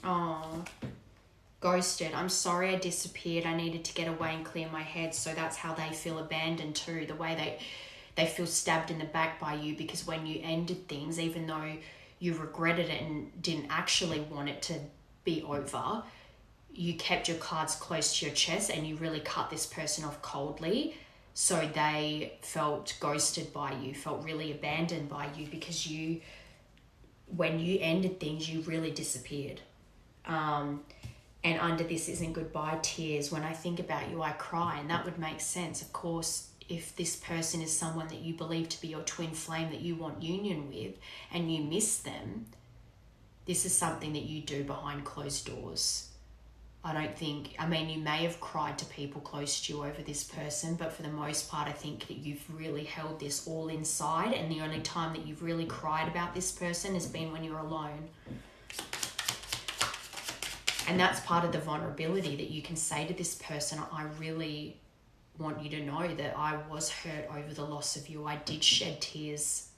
Oh, ghosted. I'm sorry I disappeared. I needed to get away and clear my head. So that's how they feel abandoned too. The way they feel stabbed in the back by you, because when you ended things, even though you regretted it and didn't actually want it to be over, you kept your cards close to your chest and you really cut this person off coldly. So they felt ghosted by you, felt really abandoned by you, because when you ended things, you really disappeared. And under this isn't goodbye tears. When I think about you, I cry, and that would make sense. Of course, if this person is someone that you believe to be your twin flame that you want union with and you miss them, this is something that you do behind closed doors. I mean, you may have cried to people close to you over this person, but for the most part, I think that you've really held this all inside, and the only time that you've really cried about this person has been when you're alone. And that's part of the vulnerability that you can say to this person, I really want you to know that I was hurt over the loss of you. I did shed tears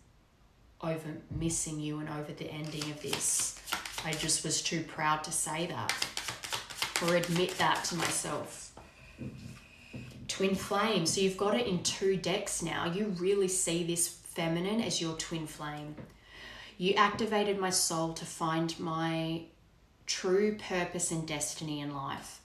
over missing you and over the ending of this. I just was too proud to say that or admit that to myself. Twin flame. So you've got it in 2 decks now. You really see this feminine as your twin flame. You activated my soul to find my true purpose and destiny in life,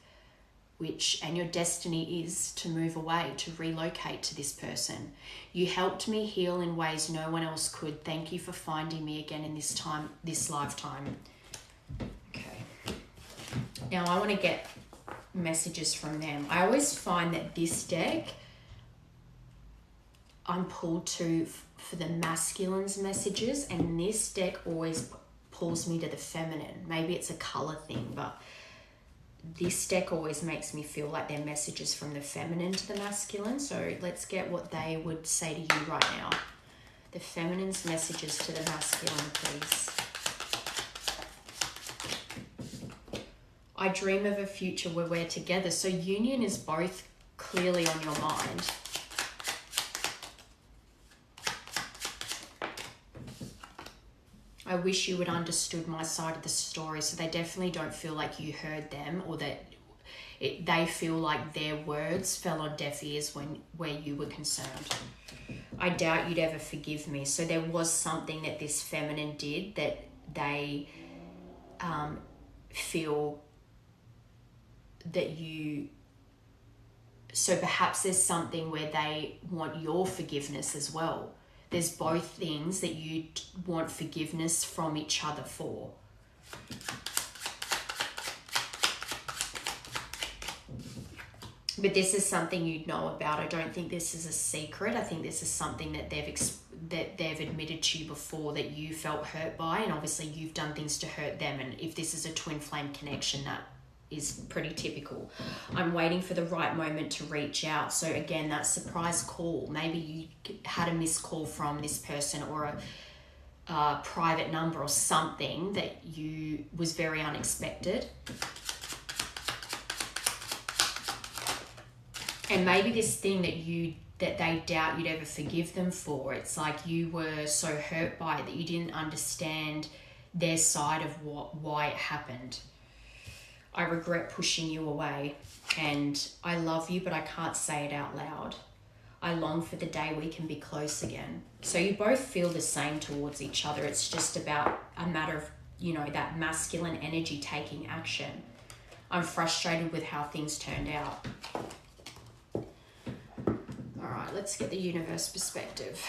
and your destiny is to move away, to relocate to this person. You helped me heal in ways no one else could. Thank you for finding me again in this lifetime. Okay. Now I want to get messages from them. I always find that this deck, I'm pulled to for the masculine's messages, and this deck always pulls me to the feminine. Maybe it's a color thing, but this deck always makes me feel like they're messages from the feminine to the masculine. So let's get what they would say to you right now. The feminine's messages to the masculine, please. I dream of a future where we're together. So union is both clearly on your mind. I wish you had understood my side of the story. So they definitely don't feel like you heard them, or that they feel like their words fell on deaf ears where you were concerned. I doubt you'd ever forgive me. So there was something that this feminine did that they feel that so perhaps there's something where they want your forgiveness as well. There's both things that you want forgiveness from each other for. But this is something you'd know about. I don't think this is a secret. I think this is something that they've admitted to you before, that you felt hurt by, and obviously you've done things to hurt them. And if this is a twin flame connection, that is pretty typical. I'm waiting for the right moment to reach out. So again, that surprise call. Maybe you had a missed call from this person, or a private number or something that was very unexpected. And maybe this thing that they doubt you'd ever forgive them for, it's like you were so hurt by it that you didn't understand their side of why it happened. I regret pushing you away, and I love you, but I can't say it out loud. I long for the day we can be close again. So you both feel the same towards each other. It's just about a matter of, that masculine energy taking action. I'm frustrated with how things turned out. All right, let's get the universe perspective.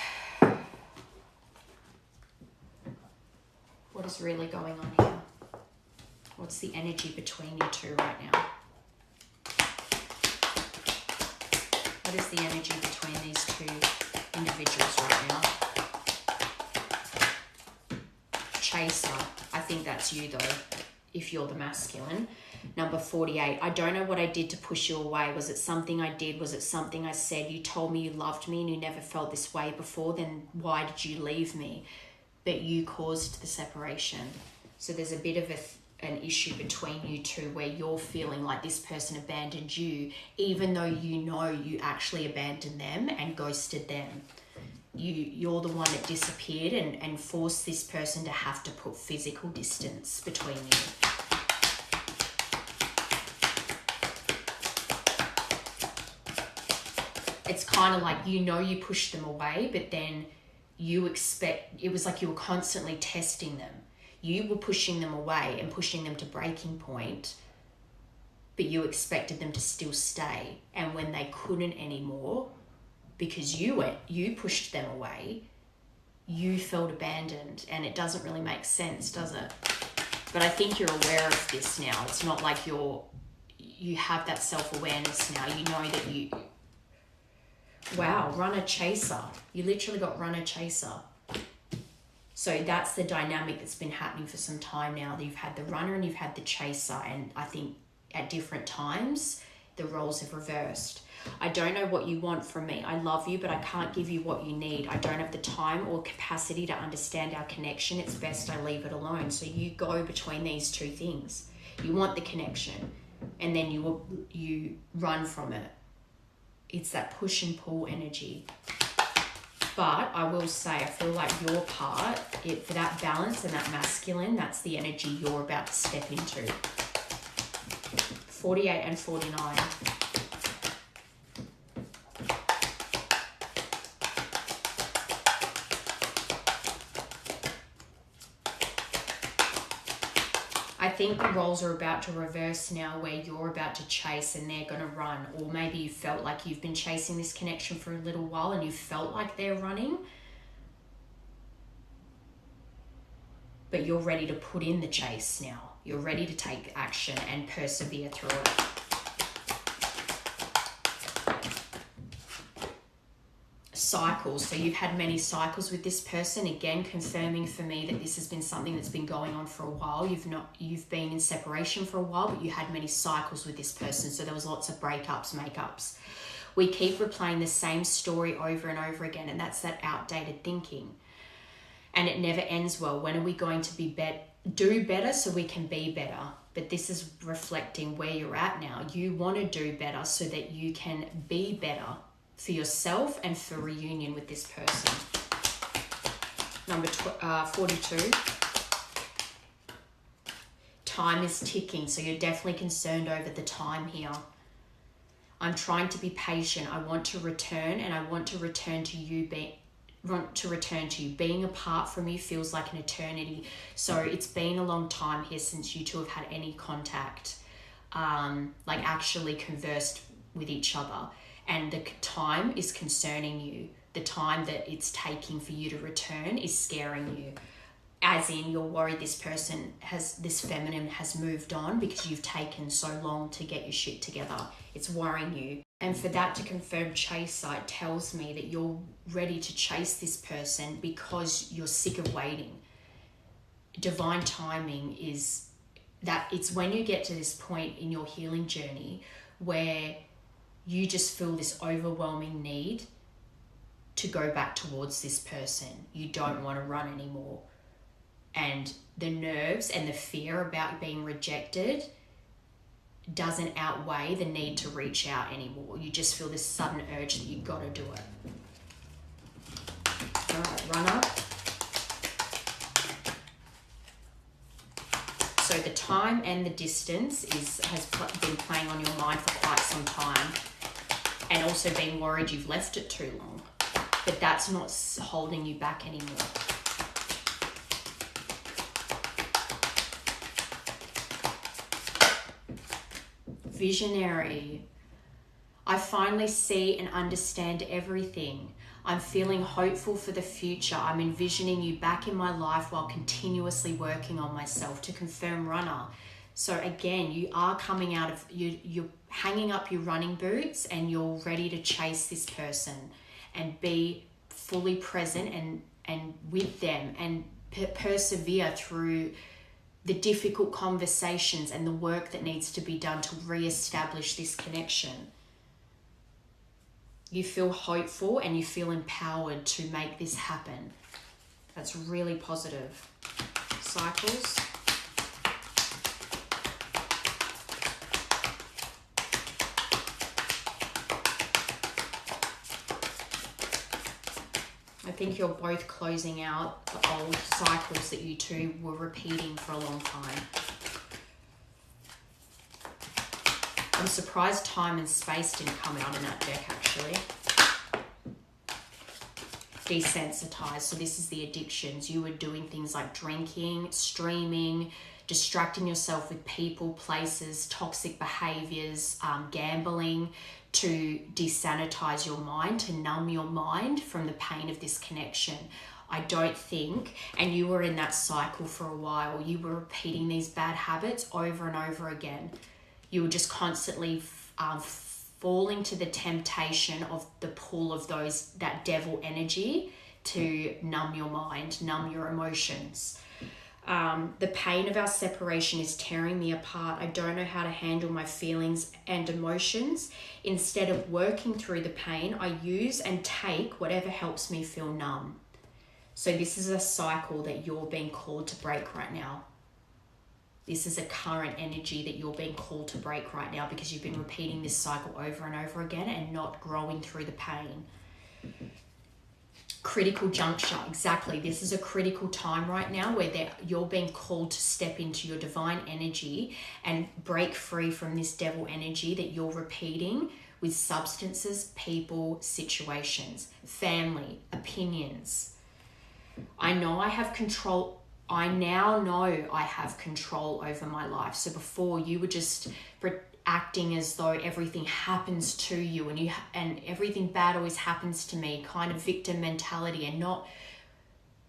What is really going on here? What's the energy between you two right now? What is the energy between these two individuals right now? Chaser. I think that's you though, if you're the masculine. Number 48. I don't know what I did to push you away. Was it something I did? Was it something I said? You told me you loved me and you never felt this way before. Then why did you leave me? But you caused the separation. So there's a bit of an issue between you two where you're feeling like this person abandoned you, even though you know you actually abandoned them and ghosted them. You're the one that disappeared and forced this person to have to put physical distance between you. It's kind of like, you pushed them away, but then it was like you were constantly testing them. You were pushing them away and pushing them to breaking point, but you expected them to still stay. And when they couldn't anymore, because you pushed them away, you felt abandoned. And it doesn't really make sense, does it? But I think you're aware of this now. It's not like you have that self-awareness now. You know that wow, runner chaser. You literally got runner chaser. So that's the dynamic that's been happening for some time now. You've had the runner and you've had the chaser. And I think at different times, the roles have reversed. I don't know what you want from me. I love you, but I can't give you what you need. I don't have the time or capacity to understand our connection. It's best I leave it alone. So you go between these two things. You want the connection, and then you run from it. It's that push and pull energy. But I will say, I feel like your part, for that balance and that masculine, that's the energy you're about to step into. 48 and 49. I think the roles are about to reverse now, where you're about to chase and they're going to run. Or maybe you felt like you've been chasing this connection for a little while and you felt like they're running. But you're ready to put in the chase now. You're ready to take action and persevere through it. Cycles. So you've had many cycles with this person, again confirming for me that this has been something that's been going on for a while. You've been in separation for a while, but you had many cycles with this person. So there was lots of breakups, makeups. We keep replaying the same story over and over again, and that's that outdated thinking. And it never ends well. When are we going to do better so we can be better? But this is reflecting where you're at now. You want to do better so that you can be better for yourself and for reunion with this person. Number 42. Time is ticking, so you're definitely concerned over the time here. I'm trying to be patient. I want to return, and I want to return to you want to return to you. Being apart from you feels like an eternity. So it's been a long time here since you two have had any contact, like actually conversed with each other. And the time is concerning you. The time that it's taking for you to return is scaring you. As in, you're worried this feminine has moved on because you've taken so long to get your shit together. It's worrying you. And for that to confirm chaser, it tells me that you're ready to chase this person because you're sick of waiting. Divine timing is that it's when you get to this point in your healing journey where you just feel this overwhelming need to go back towards this person. You don't want to run anymore. And the nerves and the fear about being rejected doesn't outweigh the need to reach out anymore. You just feel this sudden urge that you've got to do it. All right, runner. So the time and the distance has been playing on your mind for quite some time, and also being worried you've left it too long. But that's not holding you back anymore. Visionary. I finally see and understand everything. I'm feeling hopeful for the future. I'm envisioning you back in my life while continuously working on myself. To confirm, runner. So again, you are coming out of, you're hanging up your running boots and you're ready to chase this person and be fully present and with them and persevere through the difficult conversations and the work that needs to be done to re-establish this connection. You feel hopeful and you feel empowered to make this happen. That's really positive. Cycles. I think you're both closing out the old cycles that you two were repeating for a long time. I'm surprised time and space didn't come out in that deck, actually. Desensitized. So this is the addictions. You were doing things like drinking, streaming, distracting yourself with people, places, toxic behaviors, gambling, to desanitize your mind, to numb your mind from the pain of this connection. I don't think, and you were in that cycle for a while, you were repeating these bad habits over and over again. You were just constantly falling to the temptation of the pull of that devil energy to numb your mind, numb your emotions. The pain of our separation is tearing me apart. I don't know how to handle my feelings and emotions. Instead of working through the pain, I use and take whatever helps me feel numb. So this is a cycle that you're being called to break right now. This is a current energy that you're being called to break right now because you've been repeating this cycle over and over again and not growing through the pain. Critical juncture, exactly. This is a critical time right now where you're being called to step into your divine energy and break free from this devil energy that you're repeating with substances, people, situations, family, opinions. I know I have control. I now know I have control over my life. So before, you were just acting as though everything happens to you and everything bad always happens to me, kind of victim mentality, and not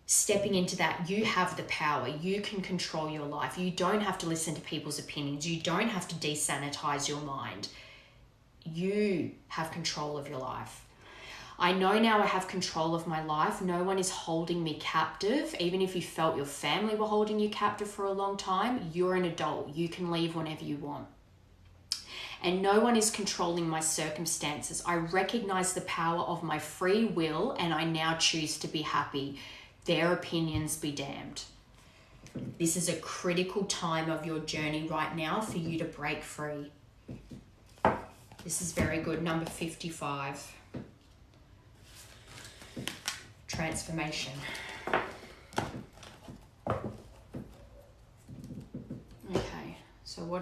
stepping into that. You have the power. You can control your life. You don't have to listen to people's opinions. You don't have to desanitize your mind. You have control of your life. I know now I have control of my life. No one is holding me captive. Even if you felt your family were holding you captive for a long time, you're an adult. You can leave whenever you want. And no one is controlling my circumstances. I recognize the power of my free will and I now choose to be happy. Their opinions be damned. This is a critical time of your journey right now for you to break free. This is very good. Number 55. Transformation. Okay, so what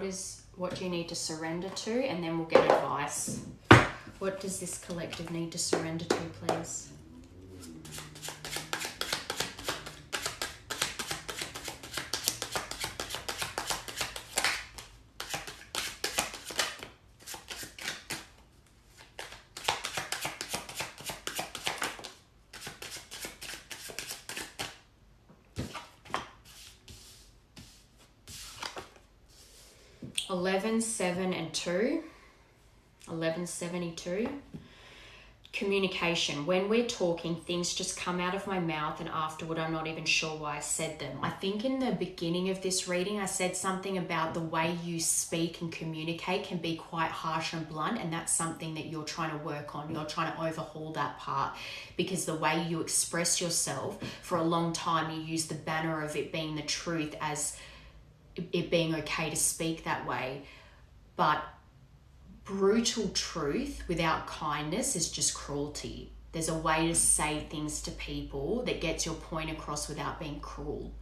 do you need to surrender to? And then we'll get advice. What does this collective need to surrender to, please? 11, 7, and 2. 1172. Communication. When we're talking, things just come out of my mouth, and afterward I'm not even sure why I said them. I think in the beginning of this reading I said something about the way you speak and communicate can be quite harsh and blunt, and that's something that you're trying to work on. You're trying to overhaul that part, because the way you express yourself, for a long time you use the banner of it being the truth as it being okay to speak that way, but brutal truth without kindness is just cruelty. There's a way to say things to people that gets your point across without being cruel.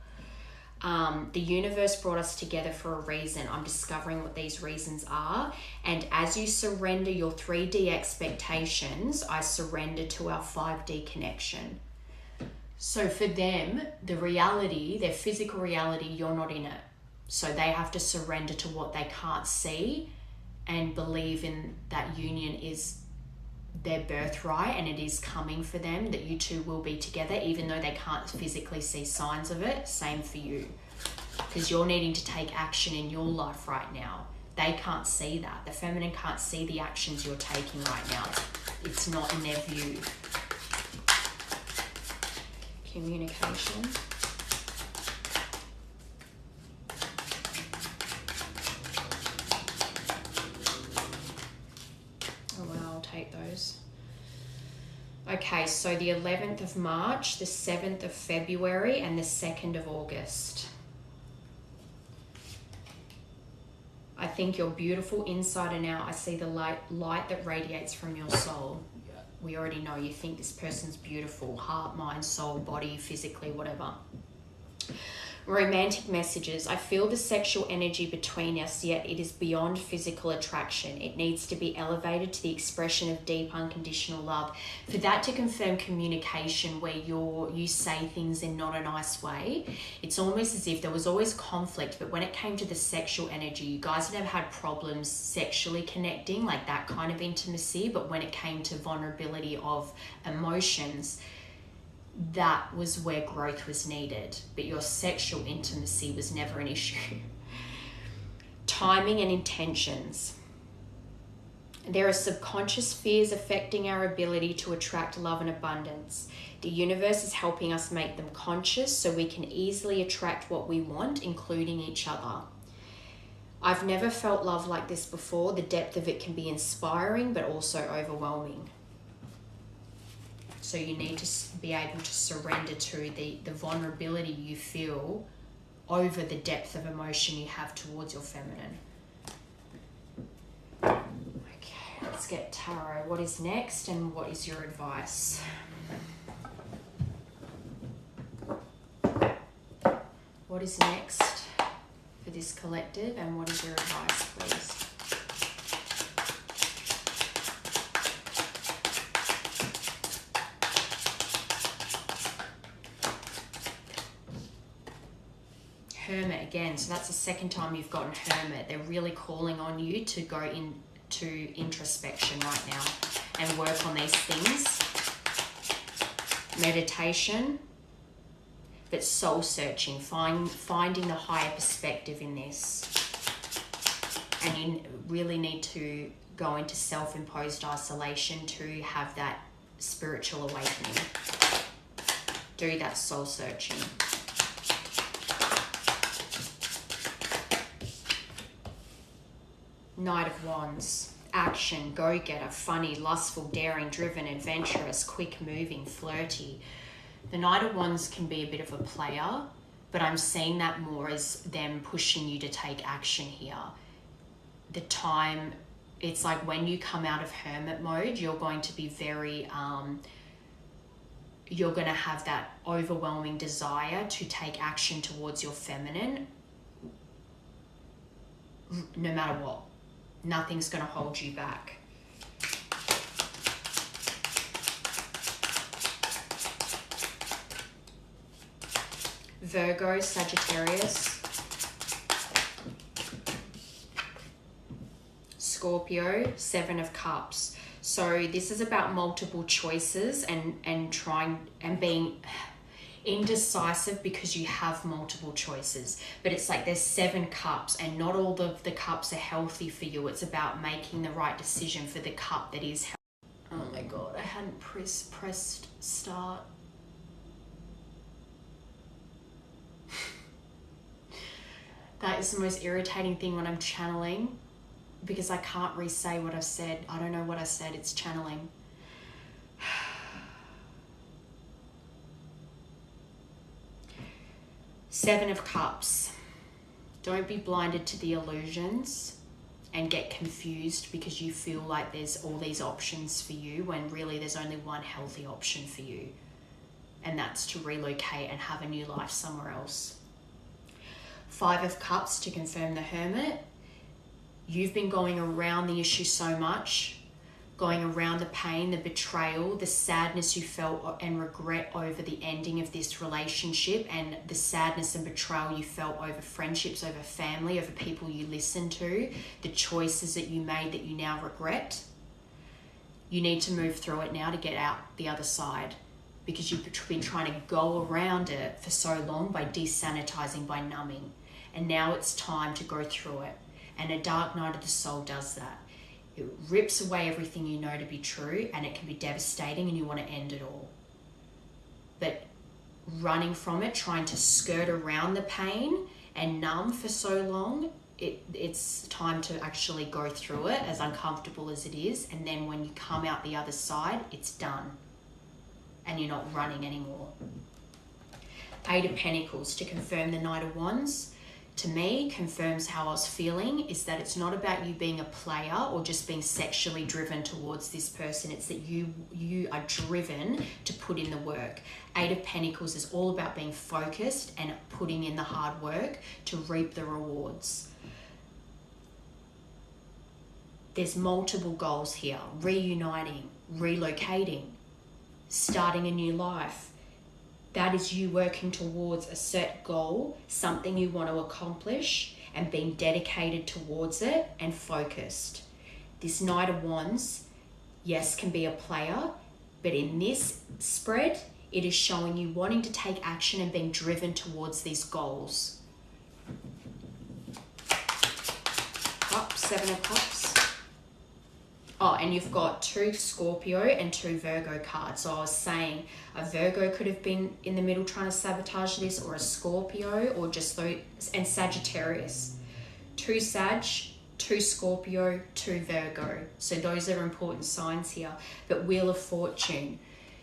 The universe brought us together for a reason. I'm discovering what these reasons are. And as you surrender your 3D expectations, I surrender to our 5D connection. So for them, the reality, their physical reality, you're not in it. So they have to surrender to what they can't see and believe in that union is their birthright, and it is coming for them, that you two will be together even though they can't physically see signs of it. Same for you, because you're needing to take action in your life right now. They can't see that. The feminine can't see the actions you're taking right now. It's not in their view. Communication. Take those. Okay, so the 11th of March, the 7th of February, and the 2nd of August. I think you're beautiful inside and out. I see the light that radiates from your soul. We already know you think this person's beautiful. Heart, mind, soul, body, physically, whatever. Romantic messages. I feel the sexual energy between us, yet it is beyond physical attraction. It needs to be elevated to the expression of deep unconditional love. For that to confirm communication where you say things in not a nice way, it's almost as if there was always conflict, but when it came to the sexual energy, you guys never had problems sexually connecting, like that kind of intimacy, but when it came to vulnerability of emotions, that was where growth was needed, but your sexual intimacy was never an issue. Timing and intentions. There are subconscious fears affecting our ability to attract love and abundance. The universe is helping us make them conscious so we can easily attract what we want, including each other. I've never felt love like this before. The depth of it can be inspiring, but also overwhelming. So you need to be able to surrender to the vulnerability you feel over the depth of emotion you have towards your feminine. Okay, let's get tarot. What is next and what is your advice? What is next for this collective and what is your advice, please? Hermit again, so that's the second time you've gotten Hermit. They're really calling on you to go into introspection right now and work on these things. Meditation, but soul searching, finding the higher perspective in this. And you really need to go into self-imposed isolation to have that spiritual awakening. Do that soul searching. Knight of Wands. Action, go-getter, funny, lustful, daring, driven, adventurous, quick-moving, flirty. The Knight of Wands can be a bit of a player, but I'm seeing that more as them pushing you to take action here. The time, it's like when you come out of hermit mode, you're going to be very, you're going to have that overwhelming desire to take action towards your feminine, no matter what. Nothing's going to hold you back. Virgo, Sagittarius, Scorpio, Seven of Cups. So this is about multiple choices and trying and being, Indecisive because you have multiple choices, but it's like there's 7 cups and not all of the cups are healthy for you. It's about making the right decision for the cup that is healthy. Oh my God, I hadn't pressed start. That is the most irritating thing when I'm channeling, because I can't re-say what I've said. I don't know what I said. It's channeling. Seven of Cups. Don't be blinded to the illusions and get confused because you feel like there's all these options for you when really there's only one healthy option for you, and that's to relocate and have a new life somewhere else. 5 of Cups to confirm the Hermit. You've been going around the issue so much, going around the pain, the betrayal, the sadness you felt and regret over the ending of this relationship, and the sadness and betrayal you felt over friendships, over family, over people you listened to, the choices that you made that you now regret. You need to move through it now to get out the other side, because you've been trying to go around it for so long by desanitizing, by numbing. And now it's time to go through it. And a dark night of the soul does that. It rips away everything you know to be true, and it can be devastating and you want to end it all. But running from it, trying to skirt around the pain and numb for so long, it's time to actually go through it, as uncomfortable as it is. And then when you come out the other side, it's done. And you're not running anymore. 8 of Pentacles to confirm the Knight of Wands. To me, confirms how I was feeling, is that it's not about you being a player or just being sexually driven towards this person. It's that you are driven to put in the work. 8 of Pentacles is all about being focused and putting in the hard work to reap the rewards. There's multiple goals here. Reuniting, relocating, starting a new life. That is you working towards a set goal, something you want to accomplish, and being dedicated towards it and focused. This Knight of Wands, yes, can be a player, but in this spread, it is showing you wanting to take action and being driven towards these goals. Cups, 7 of Cups. Oh, and you've got 2 Scorpio and 2 Virgo cards. So I was saying a Virgo could have been in the middle trying to sabotage this, or a Scorpio, or just those, and Sagittarius. 2 Sag, 2 Scorpio, 2 Virgo. So those are important signs here. But Wheel of Fortune,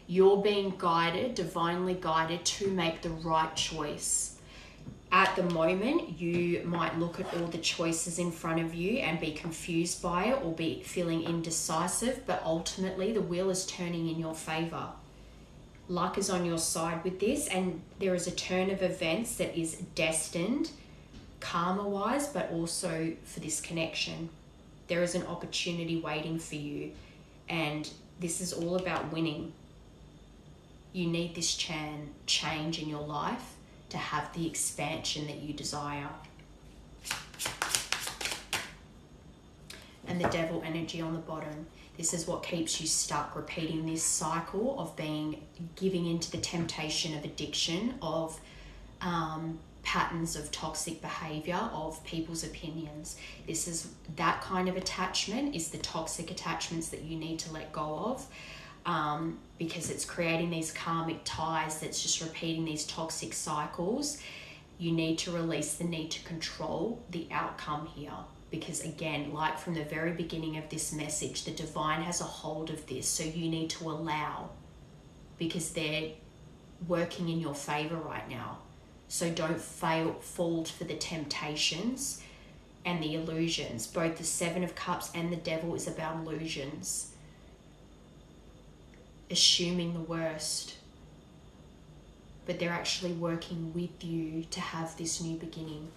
you're being guided, divinely guided to make the right choice. At the moment, you might look at all the choices in front of you and be confused by it, or be feeling indecisive, but ultimately the wheel is turning in your favor. Luck is on your side with this, and there is a turn of events that is destined, karma-wise, but also for this connection. There is an opportunity waiting for you, and this is all about winning. You need this change in your life to have the expansion that you desire. And the Devil energy on the bottom. This is what keeps you stuck, repeating this cycle of giving into the temptation of addiction, of patterns of toxic behavior, of people's opinions. This is that kind of attachment, is the toxic attachments that you need to let go of. Because it's creating these karmic ties that's just repeating these toxic cycles. You need to release the need to control the outcome here, because again, like from the very beginning of this message, the divine has a hold of this, so you need to allow, because they're working in your favor right now. So don't fall for the temptations and the illusions. Both the 7 of Cups and the Devil is about illusions. Assuming the worst, but they're actually working with you to have this new beginning.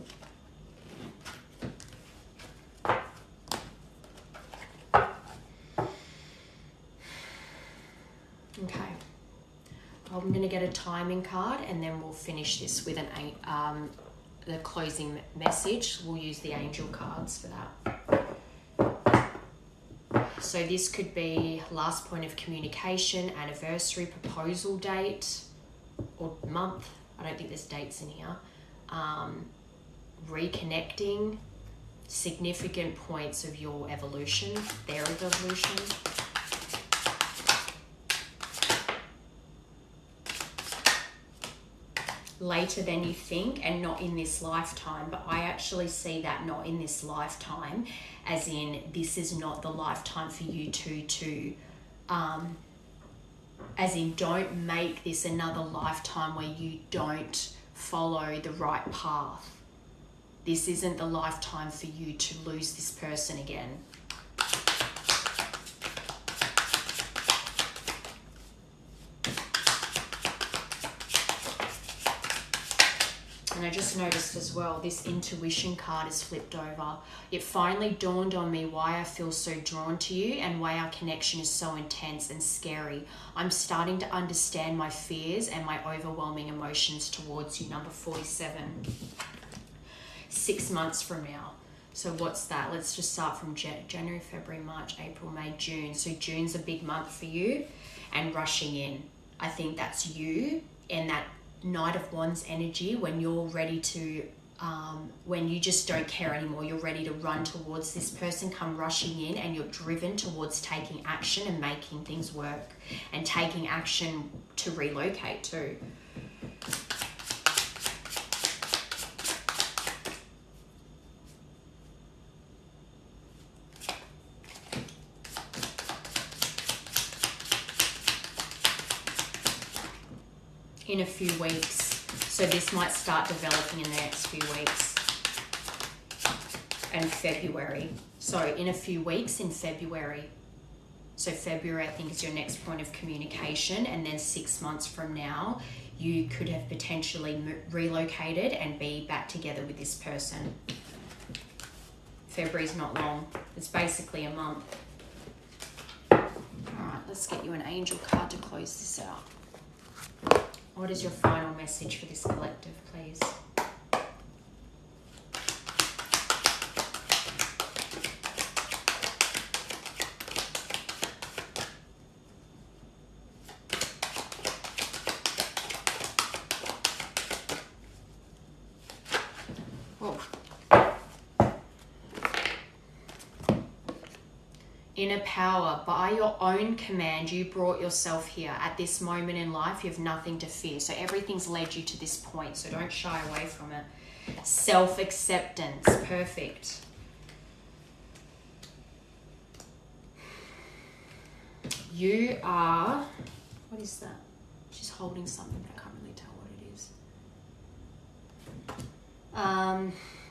Okay, I'm going to get a timing card, and then we'll finish this with the closing message. We'll use the angel cards for that. So this could be last point of communication, anniversary, proposal date, or month, I don't think there's dates in here, reconnecting, significant points of your evolution, their evolution. Later than you think, and not in this lifetime, but I actually see that not in this lifetime, as in this is not the lifetime for you to as in don't make this another lifetime where you don't follow the right path. This isn't the lifetime for you to lose this person again. And I just noticed as well, this intuition card is flipped over. It finally dawned on me why I feel so drawn to you and why our connection is so intense and scary. I'm starting to understand my fears and my overwhelming emotions towards you. Number 47. 6 months from now. So what's that? Let's just start from January, February, March, April, May, June. So June's a big month for you, and rushing in. I think that's you and that Knight of Wands energy when you're ready to, when you just don't care anymore, you're ready to run towards this person, come rushing in, and you're driven towards taking action and making things work and taking action to relocate too. In a few weeks. So this might start developing in the next few weeks. And February. So in a few weeks in February. So February, I think, is your next point of communication. And then 6 months from now, you could have potentially relocated and be back together with this person. February's not long. It's basically a month. All right, let's get you an angel card to close this out. What is your final message for this collective, please? Oh. Inner power, by your own command, you brought yourself here. At this moment in life, you have nothing to fear. So everything's led you to this point, so don't shy away from it. Self-acceptance, perfect. You are, what is that? She's holding something, but I can't really tell what it is.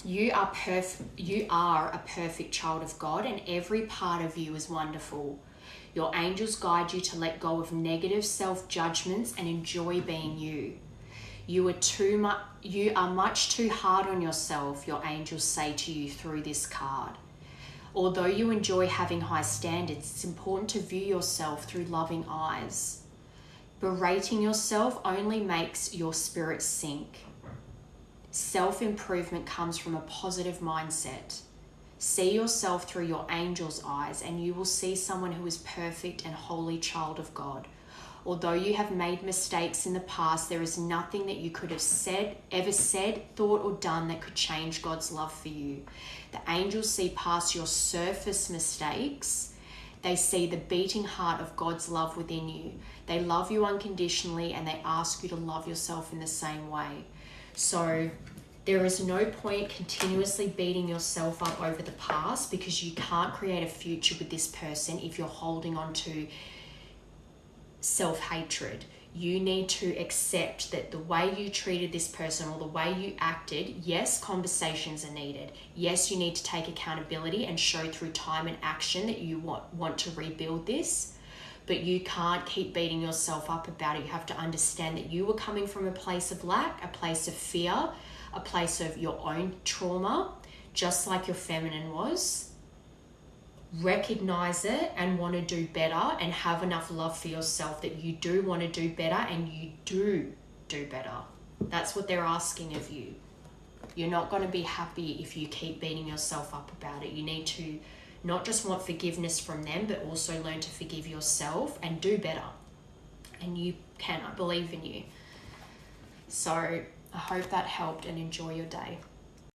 You are a perfect child of God, and every part of you is wonderful. Your angels guide you to let go of negative self-judgments and enjoy being you. You are much too hard on yourself, your angels say to you through this card. Although you enjoy having high standards, it's important to view yourself through loving eyes. Berating yourself only makes your spirit sink. Self-improvement comes from a positive mindset. See yourself through your angel's eyes, and you will see someone who is perfect and holy child of God. Although you have made mistakes in the past, there is nothing that you could have ever said, thought, or done that could change God's love for you. The angels see past your surface mistakes. They see the beating heart of God's love within you. They love you unconditionally, and they ask you to love yourself in the same way. So there is no point continuously beating yourself up over the past, because you can't create a future with this person if you're holding on to self-hatred. You need to accept that the way you treated this person or the way you acted, yes, conversations are needed. Yes, you need to take accountability and show through time and action that you want to rebuild this. But you can't keep beating yourself up about it. You have to understand that you were coming from a place of lack, a place of fear, a place of your own trauma, just like your feminine was. Recognize it and want to do better, and have enough love for yourself that you do want to do better, and you do better. That's what they're asking of you. You're not going to be happy if you keep beating yourself up about it. You need to not just want forgiveness from them, but also learn to forgive yourself and do better. And you can. I believe in you. So I hope that helped, and enjoy your day.